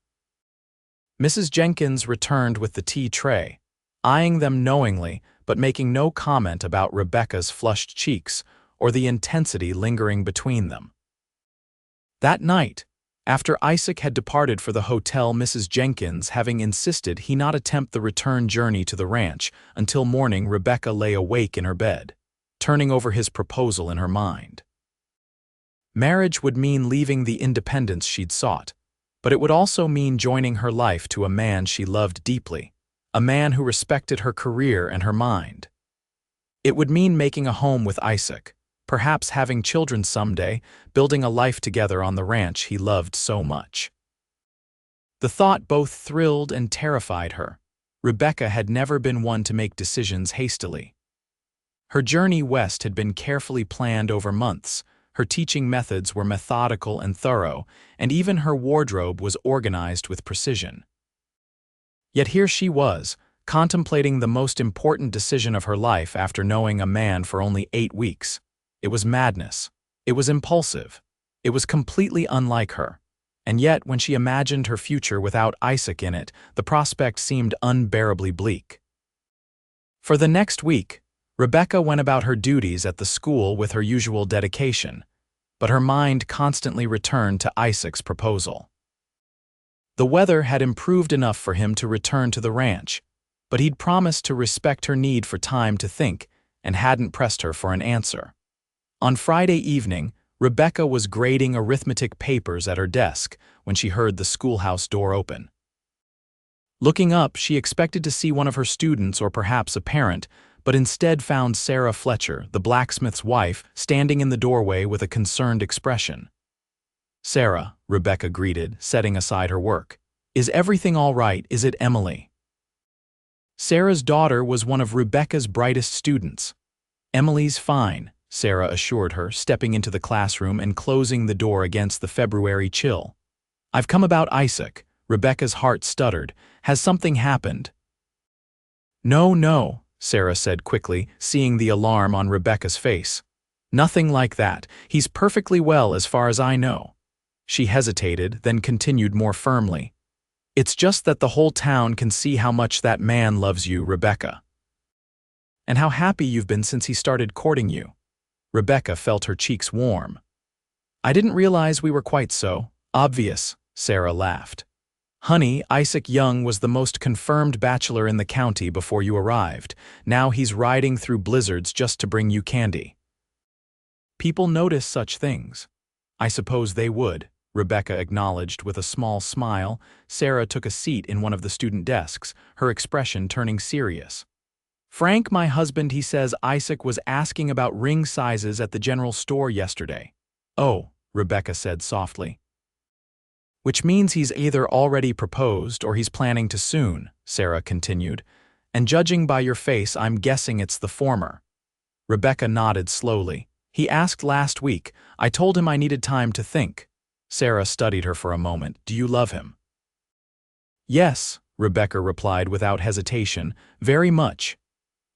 Mrs. Jenkins returned with the tea tray, eyeing them knowingly, but making no comment about Rebecca's flushed cheeks or the intensity lingering between them. That night, after Isaac had departed for the hotel, Mrs. Jenkins having insisted he not attempt the return journey to the ranch until morning, Rebecca lay awake in her bed, turning over his proposal in her mind. Marriage would mean leaving the independence she'd sought, but it would also mean joining her life to a man she loved deeply, a man who respected her career and her mind. It would mean making a home with Isaac, perhaps having children someday, building a life together on the ranch he loved so much. The thought both thrilled and terrified her. Rebecca had never been one to make decisions hastily. Her journey west had been carefully planned over months, her teaching methods were methodical and thorough, and even her wardrobe was organized with precision. Yet here she was, contemplating the most important decision of her life after knowing a man for only 8 weeks. It was madness. It was impulsive. It was completely unlike her. And yet, when she imagined her future without Isaac in it, the prospect seemed unbearably bleak. For the next week, Rebecca went about her duties at the school with her usual dedication, but her mind constantly returned to Isaac's proposal. The weather had improved enough for him to return to the ranch, but he'd promised to respect her need for time to think and hadn't pressed her for an answer. On Friday evening, Rebecca was grading arithmetic papers at her desk when she heard the schoolhouse door open. Looking up, she expected to see one of her students or perhaps a parent, but instead found Sarah Fletcher, the blacksmith's wife, standing in the doorway with a concerned expression. "Sarah," Rebecca greeted, setting aside her work. "Is everything all right? Is it Emily?" Sarah's daughter was one of Rebecca's brightest students. "Emily's fine," Sarah assured her, stepping into the classroom and closing the door against the February chill. "I've come about Isaac." Rebecca's heart stuttered. "Has something happened?" "No, no," Sarah said quickly, seeing the alarm on Rebecca's face. "Nothing like that. He's perfectly well as far as I know." She hesitated, then continued more firmly. "It's just that the whole town can see how much that man loves you, Rebecca. And how happy you've been since he started courting you." Rebecca felt her cheeks warm. "I didn't realize we were quite so obvious," Sarah laughed. "Honey, Isaac Young was the most confirmed bachelor in the county before you arrived. Now he's riding through blizzards just to bring you candy." "People notice such things." "I suppose they would," Rebecca acknowledged with a small smile. Sarah took a seat in one of the student desks, her expression turning serious. "Frank, my husband, he says Isaac was asking about ring sizes at the general store yesterday." "Oh," Rebecca said softly. "Which means he's either already proposed or he's planning to soon," Sarah continued. "And judging by your face, I'm guessing it's the former." Rebecca nodded slowly. "He asked last week. I told him I needed time to think." Sarah studied her for a moment. "Do you love him?" "Yes," Rebecca replied without hesitation. "Very much."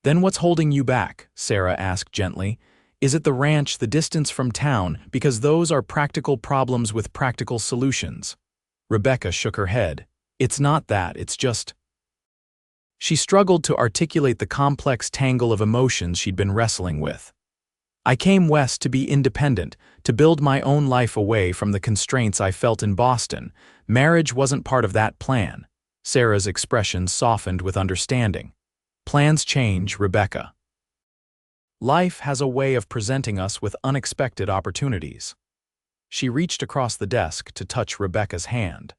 "Then what's holding you back?" Sarah asked gently. "Is it the ranch, the distance from town? Because those are practical problems with practical solutions." Rebecca shook her head. "It's not that, it's just—" She struggled to articulate the complex tangle of emotions she'd been wrestling with. "I came west to be independent, to build my own life away from the constraints I felt in Boston. Marriage wasn't part of that plan." Sarah's expression softened with understanding. "Plans change, Rebecca. Life has a way of presenting us with unexpected opportunities." She reached across the desk to touch Rebecca's hand.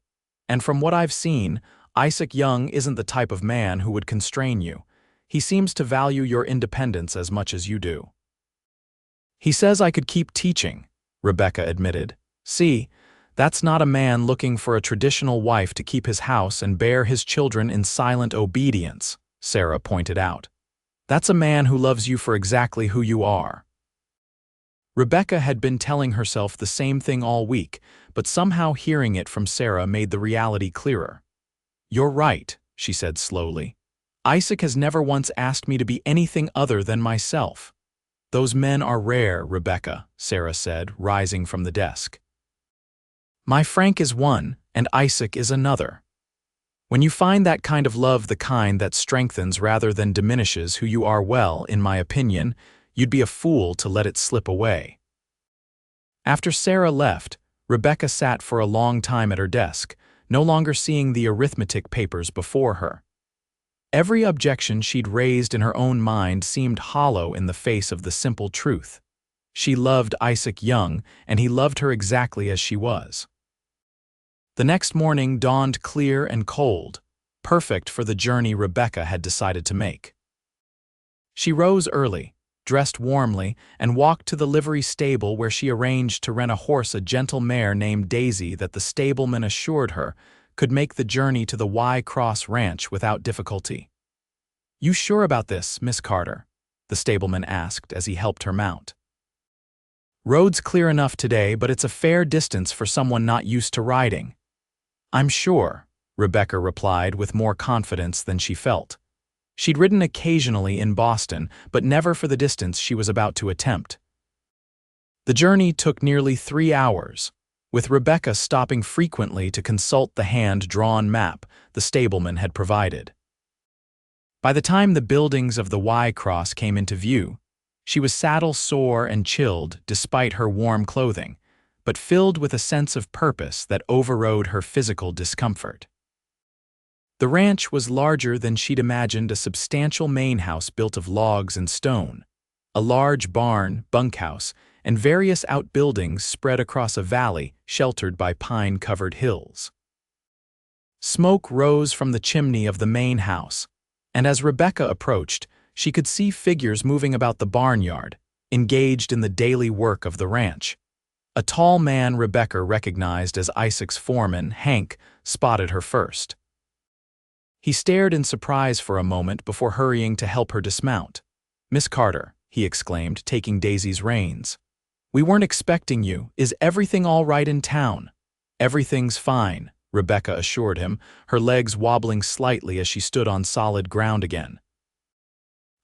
"And from what I've seen, Isaac Young isn't the type of man who would constrain you. He seems to value your independence as much as you do." "He says I could keep teaching," Rebecca admitted. "See, that's not a man looking for a traditional wife to keep his house and bear his children in silent obedience," Sarah pointed out. "That's a man who loves you for exactly who you are." Rebecca had been telling herself the same thing all week, but somehow hearing it from Sarah made the reality clearer. "You're right," she said slowly. "Isaac has never once asked me to be anything other than myself." "Those men are rare, Rebecca," Sarah said, rising from the desk. "My Frank is one, and Isaac is another. When you find that kind of love, the kind that strengthens rather than diminishes who you are, well, in my opinion, you'd be a fool to let it slip away." After Sarah left, Rebecca sat for a long time at her desk, no longer seeing the arithmetic papers before her. Every objection she'd raised in her own mind seemed hollow in the face of the simple truth. She loved Isaac Young, and he loved her exactly as she was. The next morning dawned clear and cold, perfect for the journey Rebecca had decided to make. She rose early, dressed warmly, and walked to the livery stable where she arranged to rent a horse, a gentle mare named Daisy that the stableman assured her could make the journey to the Y Cross Ranch without difficulty. "You sure about this, Miss Carter?" the stableman asked as he helped her mount. "Road's clear enough today, but it's a fair distance for someone not used to riding." "I'm sure," Rebecca replied with more confidence than she felt. She'd ridden occasionally in Boston, but never for the distance she was about to attempt. The journey took nearly 3 hours, with Rebecca stopping frequently to consult the hand-drawn map the stableman had provided. By the time the buildings of the Y Cross came into view, she was saddle-sore and chilled despite her warm clothing, but filled with a sense of purpose that overrode her physical discomfort. The ranch was larger than she'd imagined, a substantial main house built of logs and stone, a large barn, bunkhouse, and various outbuildings spread across a valley sheltered by pine-covered hills. Smoke rose from the chimney of the main house, and as Rebecca approached, she could see figures moving about the barnyard, engaged in the daily work of the ranch. A tall man Rebecca recognized as Isaac's foreman, Hank, spotted her first. He stared in surprise for a moment before hurrying to help her dismount. "Miss Carter," he exclaimed, taking Daisy's reins. "We weren't expecting you. Is everything all right in town?" "Everything's fine," Rebecca assured him, her legs wobbling slightly as she stood on solid ground again.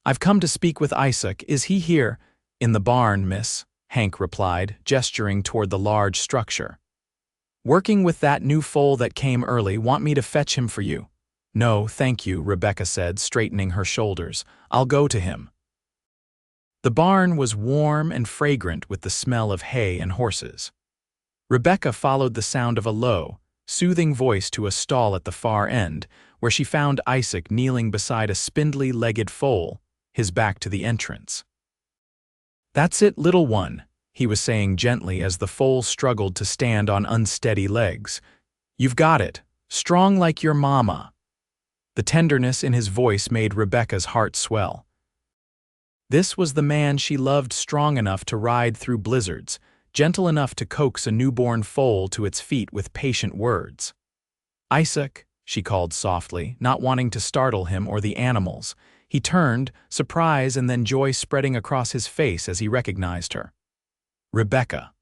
"I've come to speak with Isaac. Is he here?" "In the barn, miss," Hank replied, gesturing toward the large structure. "Working with that new foal that came early. Want me to fetch him for you?" "No, thank you," Rebecca said, straightening her shoulders. "I'll go to him." The barn was warm and fragrant with the smell of hay and horses. Rebecca followed the sound of a low, soothing voice to a stall at the far end, where she found Isaac kneeling beside a spindly-legged foal, his back to the entrance. "That's it, little one," he was saying gently as the foal struggled to stand on unsteady legs. "You've got it, strong like your mama." The tenderness in his voice made Rebecca's heart swell. This was the man she loved, strong enough to ride through blizzards, gentle enough to coax a newborn foal to its feet with patient words. "Isaac," she called softly, not wanting to startle him or the animals. He turned, surprise and then joy spreading across his face as he recognized her. "Rebecca."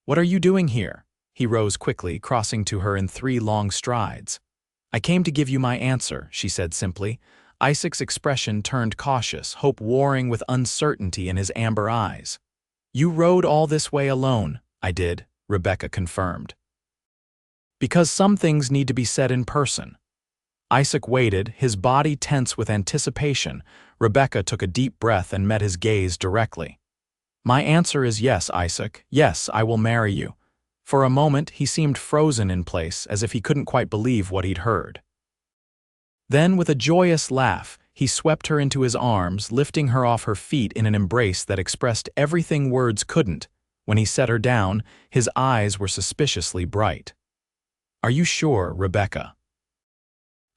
"What are you doing here?" He rose quickly, crossing to her in 3 long strides. "I came to give you my answer," she said simply. Isaac's expression turned cautious, hope warring with uncertainty in his amber eyes. "You rode all this way alone." "I did," Rebecca confirmed. "Because some things need to be said in person." Isaac waited, his body tense with anticipation. Rebecca took a deep breath and met his gaze directly. "My answer is yes, Isaac. Yes, I will marry you." For a moment, he seemed frozen in place, as if he couldn't quite believe what he'd heard. Then, with a joyous laugh, he swept her into his arms, lifting her off her feet in an embrace that expressed everything words couldn't. When he set her down, his eyes were suspiciously bright. "Are you sure, Rebecca?"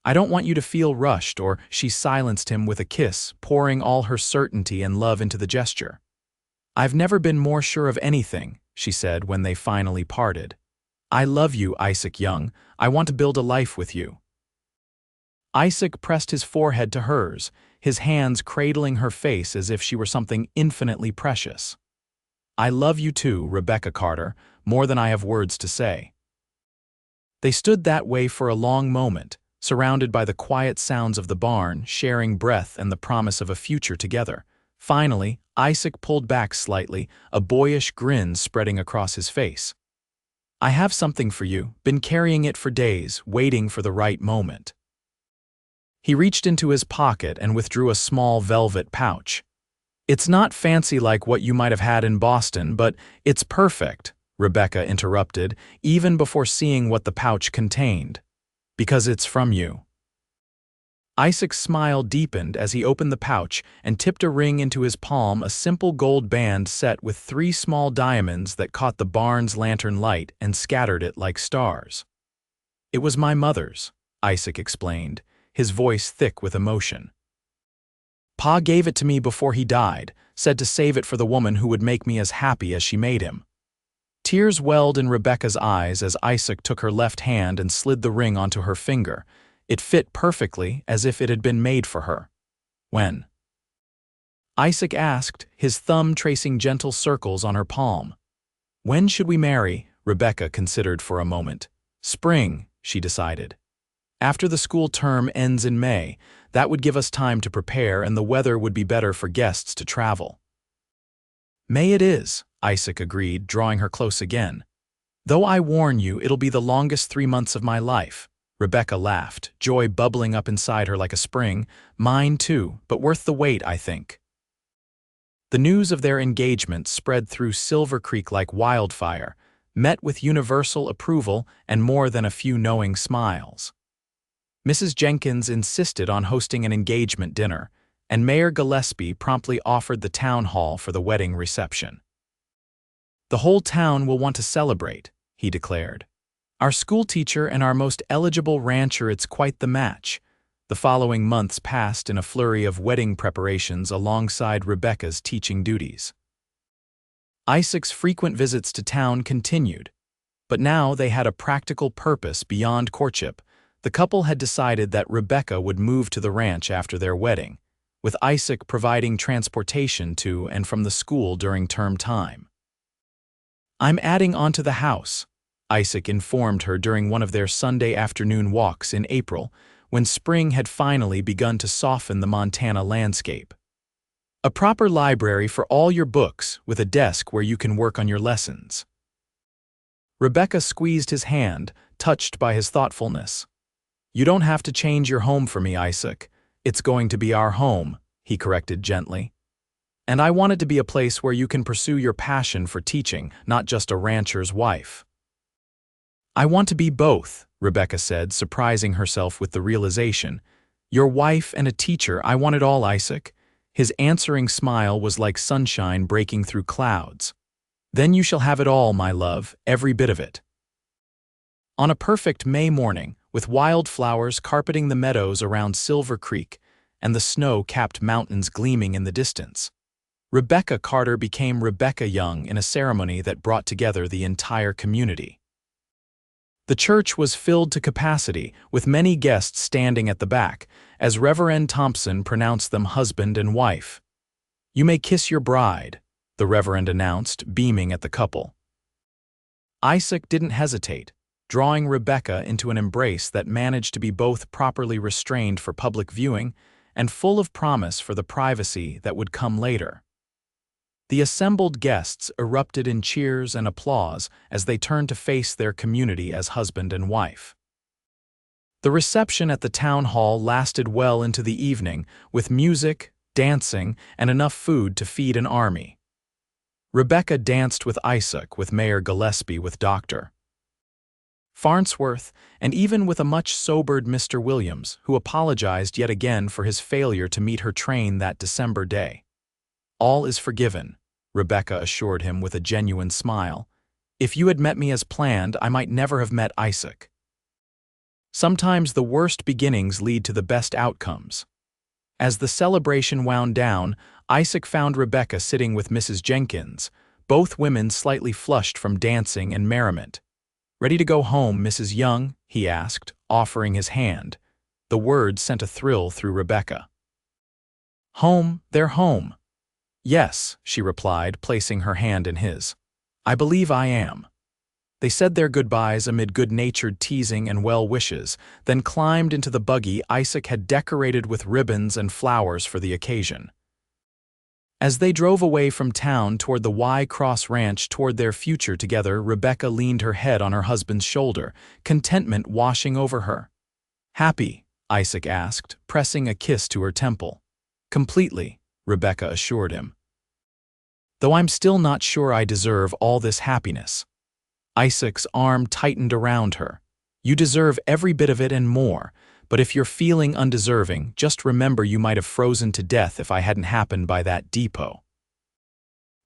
"I don't want you to feel rushed," or she silenced him with a kiss, pouring all her certainty and love into the gesture. "I've never been more sure of anything," she said when they finally parted. "I love you, Isaac Young. I want to build a life with you." Isaac pressed his forehead to hers, his hands cradling her face as if she were something infinitely precious. "I love you too, Rebecca Carter, more than I have words to say." They stood that way for a long moment, surrounded by the quiet sounds of the barn, sharing breath and the promise of a future together. Finally, Isaac pulled back slightly, a boyish grin spreading across his face. "I have something for you, been carrying it for days, waiting for the right moment." He reached into his pocket and withdrew a small velvet pouch. "It's not fancy like what you might have had in Boston, but it's perfect," Rebecca interrupted, even before seeing what the pouch contained. "Because it's from you." Isaac's smile deepened as he opened the pouch and tipped a ring into his palm, a simple gold band set with 3 small diamonds that caught the barn's lantern light and scattered it like stars. "It was my mother's," Isaac explained, his voice thick with emotion. "Pa gave it to me before he died, said to save it for the woman who would make me as happy as she made him." Tears welled in Rebecca's eyes as Isaac took her left hand and slid the ring onto her finger. It fit perfectly, as if it had been made for her. "When?" Isaac asked, his thumb tracing gentle circles on her palm. "When should we marry?" Rebecca considered for a moment. "Spring," she decided. "After the school term ends in May, that would give us time to prepare and the weather would be better for guests to travel." "May it is," Isaac agreed, drawing her close again. "Though I warn you, it'll be the longest 3 months of my life." Rebecca laughed, joy bubbling up inside her like a spring. "Mine too, but worth the wait, I think." The news of their engagement spread through Silvercreek like wildfire, met with universal approval and more than a few knowing smiles. Mrs. Jenkins insisted on hosting an engagement dinner, and Mayor Gillespie promptly offered the town hall for the wedding reception. "The whole town will want to celebrate," he declared. Our schoolteacher and our most eligible rancher, it's quite the match. The following months passed in a flurry of wedding preparations alongside Rebecca's teaching duties. Isaac's frequent visits to town continued, but now they had a practical purpose beyond courtship. The couple had decided that Rebecca would move to the ranch after their wedding, with Isaac providing transportation to and from the school during term time. "I'm adding on to the house," Isaac informed her during one of their Sunday afternoon walks in April, when spring had finally begun to soften the Montana landscape. "A proper library for all your books, with a desk where you can work on your lessons." Rebecca squeezed his hand, touched by his thoughtfulness. "You don't have to change your home for me, Isaac. It's going to be our home," he corrected gently. "And I want it to be a place where you can pursue your passion for teaching, not just a rancher's wife." "I want to be both," Rebecca said, surprising herself with the realization. "Your wife and a teacher, I want it all, Isaac." His answering smile was like sunshine breaking through clouds. "Then you shall have it all, my love, every bit of it." On a perfect May morning, with wildflowers carpeting the meadows around Silver Creek and the snow-capped mountains gleaming in the distance, Rebecca Carter became Rebecca Young in a ceremony that brought together the entire community. The church was filled to capacity, with many guests standing at the back, as Reverend Thompson pronounced them husband and wife. "You may kiss your bride," the Reverend announced, beaming at the couple. Isaac didn't hesitate, drawing Rebecca into an embrace that managed to be both properly restrained for public viewing and full of promise for the privacy that would come later. The assembled guests erupted in cheers and applause as they turned to face their community as husband and wife. The reception at the town hall lasted well into the evening, with music, dancing, and enough food to feed an army. Rebecca danced with Isaac, with Mayor Gillespie, with Dr. Farnsworth, and even with a much sobered Mr. Williams, who apologized yet again for his failure to meet her train that December day. "All is forgiven," Rebecca assured him with a genuine smile. "If you had met me as planned, I might never have met Isaac." Sometimes the worst beginnings lead to the best outcomes. As the celebration wound down, Isaac found Rebecca sitting with Mrs. Jenkins, both women slightly flushed from dancing and merriment. "Ready to go home, Mrs. Young?" he asked, offering his hand. The word sent a thrill through Rebecca. "Home, they're home." "Yes," she replied, placing her hand in his. "I believe I am." They said their goodbyes amid good-natured teasing and well wishes, then climbed into the buggy Isaac had decorated with ribbons and flowers for the occasion. As they drove away from town toward the Y Cross Ranch toward their future together, Rebecca leaned her head on her husband's shoulder, contentment washing over her. "Happy?" Isaac asked, pressing a kiss to her temple. "Completely," Rebecca assured him. "Though I'm still not sure I deserve all this happiness." Isaac's arm tightened around her. "You deserve every bit of it and more, but if you're feeling undeserving, just remember you might have frozen to death if I hadn't happened by that depot."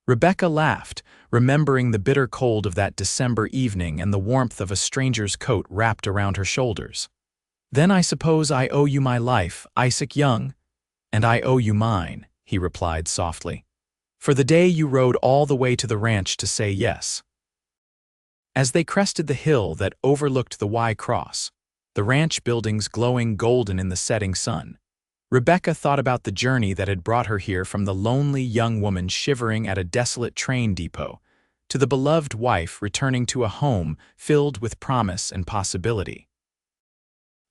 Rebecca laughed, remembering the bitter cold of that December evening and the warmth of a stranger's coat wrapped around her shoulders. "Then I suppose I owe you my life, Isaac Young." "And I owe you mine," he replied softly, "for the day you rode all the way to the ranch to say yes." As they crested the hill that overlooked the Y Cross, the ranch buildings glowing golden in the setting sun, Rebecca thought about the journey that had brought her here from the lonely young woman shivering at a desolate train depot to the beloved wife returning to a home filled with promise and possibility.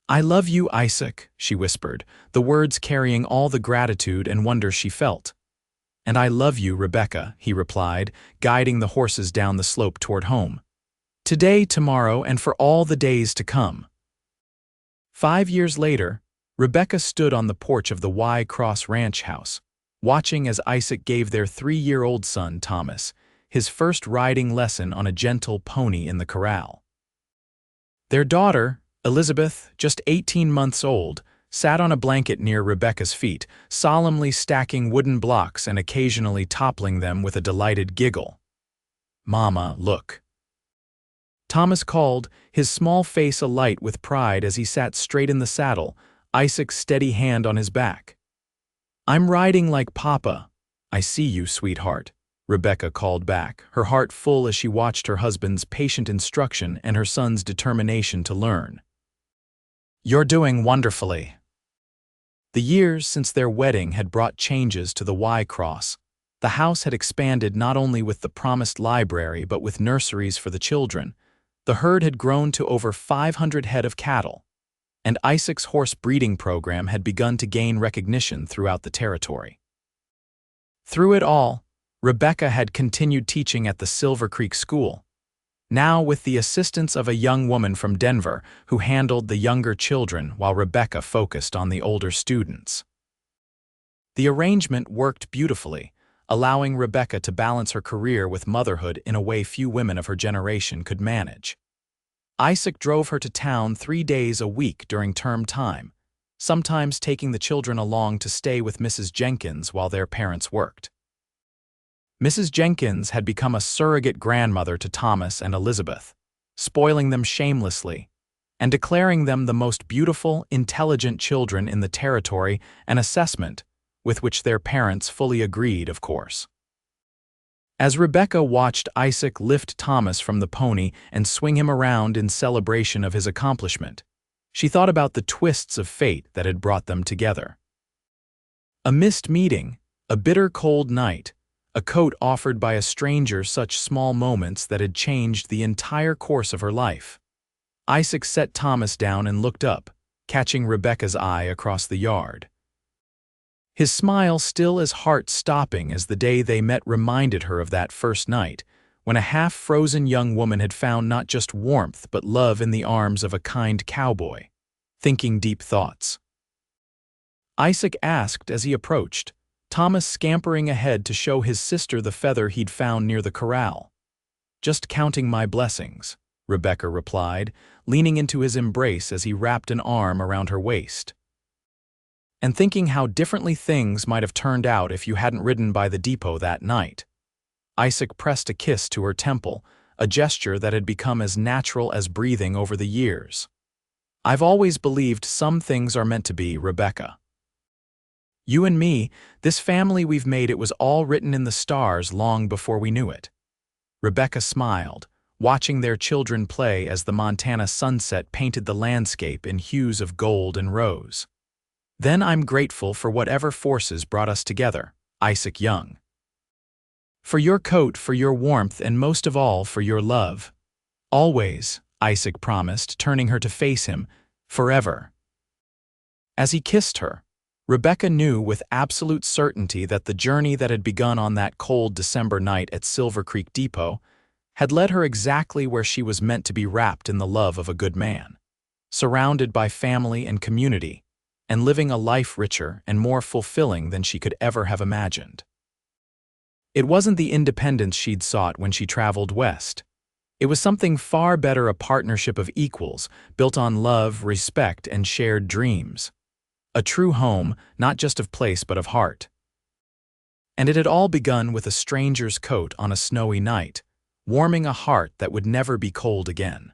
"I love you, Isaac," she whispered, the words carrying all the gratitude and wonder she felt. "And I love you, Rebecca," he replied, guiding the horses down the slope toward home. "Today, tomorrow, and for all the days to come." 5 years later, Rebecca stood on the porch of the Y Cross Ranch house, watching as Isaac gave their 3-year-old son, Thomas, his first riding lesson on a gentle pony in the corral. Their daughter, Elizabeth, just 18 months old, sat on a blanket near Rebecca's feet, solemnly stacking wooden blocks and occasionally toppling them with a delighted giggle. "Mama, look." Thomas called, his small face alight with pride as he sat straight in the saddle, Isaac's steady hand on his back. "I'm riding like Papa." "I see you, sweetheart," Rebecca called back, her heart full as she watched her husband's patient instruction and her son's determination to learn. "You're doing wonderfully." The years since their wedding had brought changes to the Y-Cross. The house had expanded not only with the promised library but with nurseries for the children. The herd had grown to over 500 head of cattle, and Isaac's horse breeding program had begun to gain recognition throughout the territory. Through it all, Rebecca had continued teaching at the Silvercreek School, now with the assistance of a young woman from Denver who handled the younger children while Rebecca focused on the older students. The arrangement worked beautifully, allowing Rebecca to balance her career with motherhood in a way few women of her generation could manage. Isaac drove her to town 3 days a week during term time, sometimes taking the children along to stay with Mrs. Jenkins while their parents worked. Mrs. Jenkins had become a surrogate grandmother to Thomas and Elizabeth, spoiling them shamelessly, and declaring them the most beautiful, intelligent children in the territory, an assessment with which their parents fully agreed, of course. As Rebecca watched Isaac lift Thomas from the pony and swing him around in celebration of his accomplishment, she thought about the twists of fate that had brought them together. A missed meeting, a bitter cold night, a coat offered by a stranger, such small moments that had changed the entire course of her life. Isaac set Thomas down and looked up, catching Rebecca's eye across the yard. His smile still as heart-stopping as the day they met reminded her of that first night, when a half-frozen young woman had found not just warmth but love in the arms of a kind cowboy, thinking deep thoughts. Isaac asked as he approached, Thomas scampering ahead to show his sister the feather he'd found near the corral. "Just counting my blessings," Rebecca replied, leaning into his embrace as he wrapped an arm around her waist. "And thinking how differently things might have turned out if you hadn't ridden by the depot that night." Isaac pressed a kiss to her temple, a gesture that had become as natural as breathing over the years. "I've always believed some things are meant to be, Rebecca. You and me, this family we've made, it was all written in the stars long before we knew it." Rebecca smiled, watching their children play as the Montana sunset painted the landscape in hues of gold and rose. "Then I'm grateful for whatever forces brought us together, Isaac Young. For your coat, for your warmth, and most of all, for your love. Always," Isaac promised, turning her to face him, "forever." As he kissed her, Rebecca knew with absolute certainty that the journey that had begun on that cold December night at Silvercreek Depot had led her exactly where she was meant to be, wrapped in the love of a good man, surrounded by family and community, and living a life richer and more fulfilling than she could ever have imagined. It wasn't the independence she'd sought when she traveled west. It was something far better, a partnership of equals, built on love, respect, and shared dreams. A true home, not just of place but of heart. And it had all begun with a stranger's coat on a snowy night, warming a heart that would never be cold again.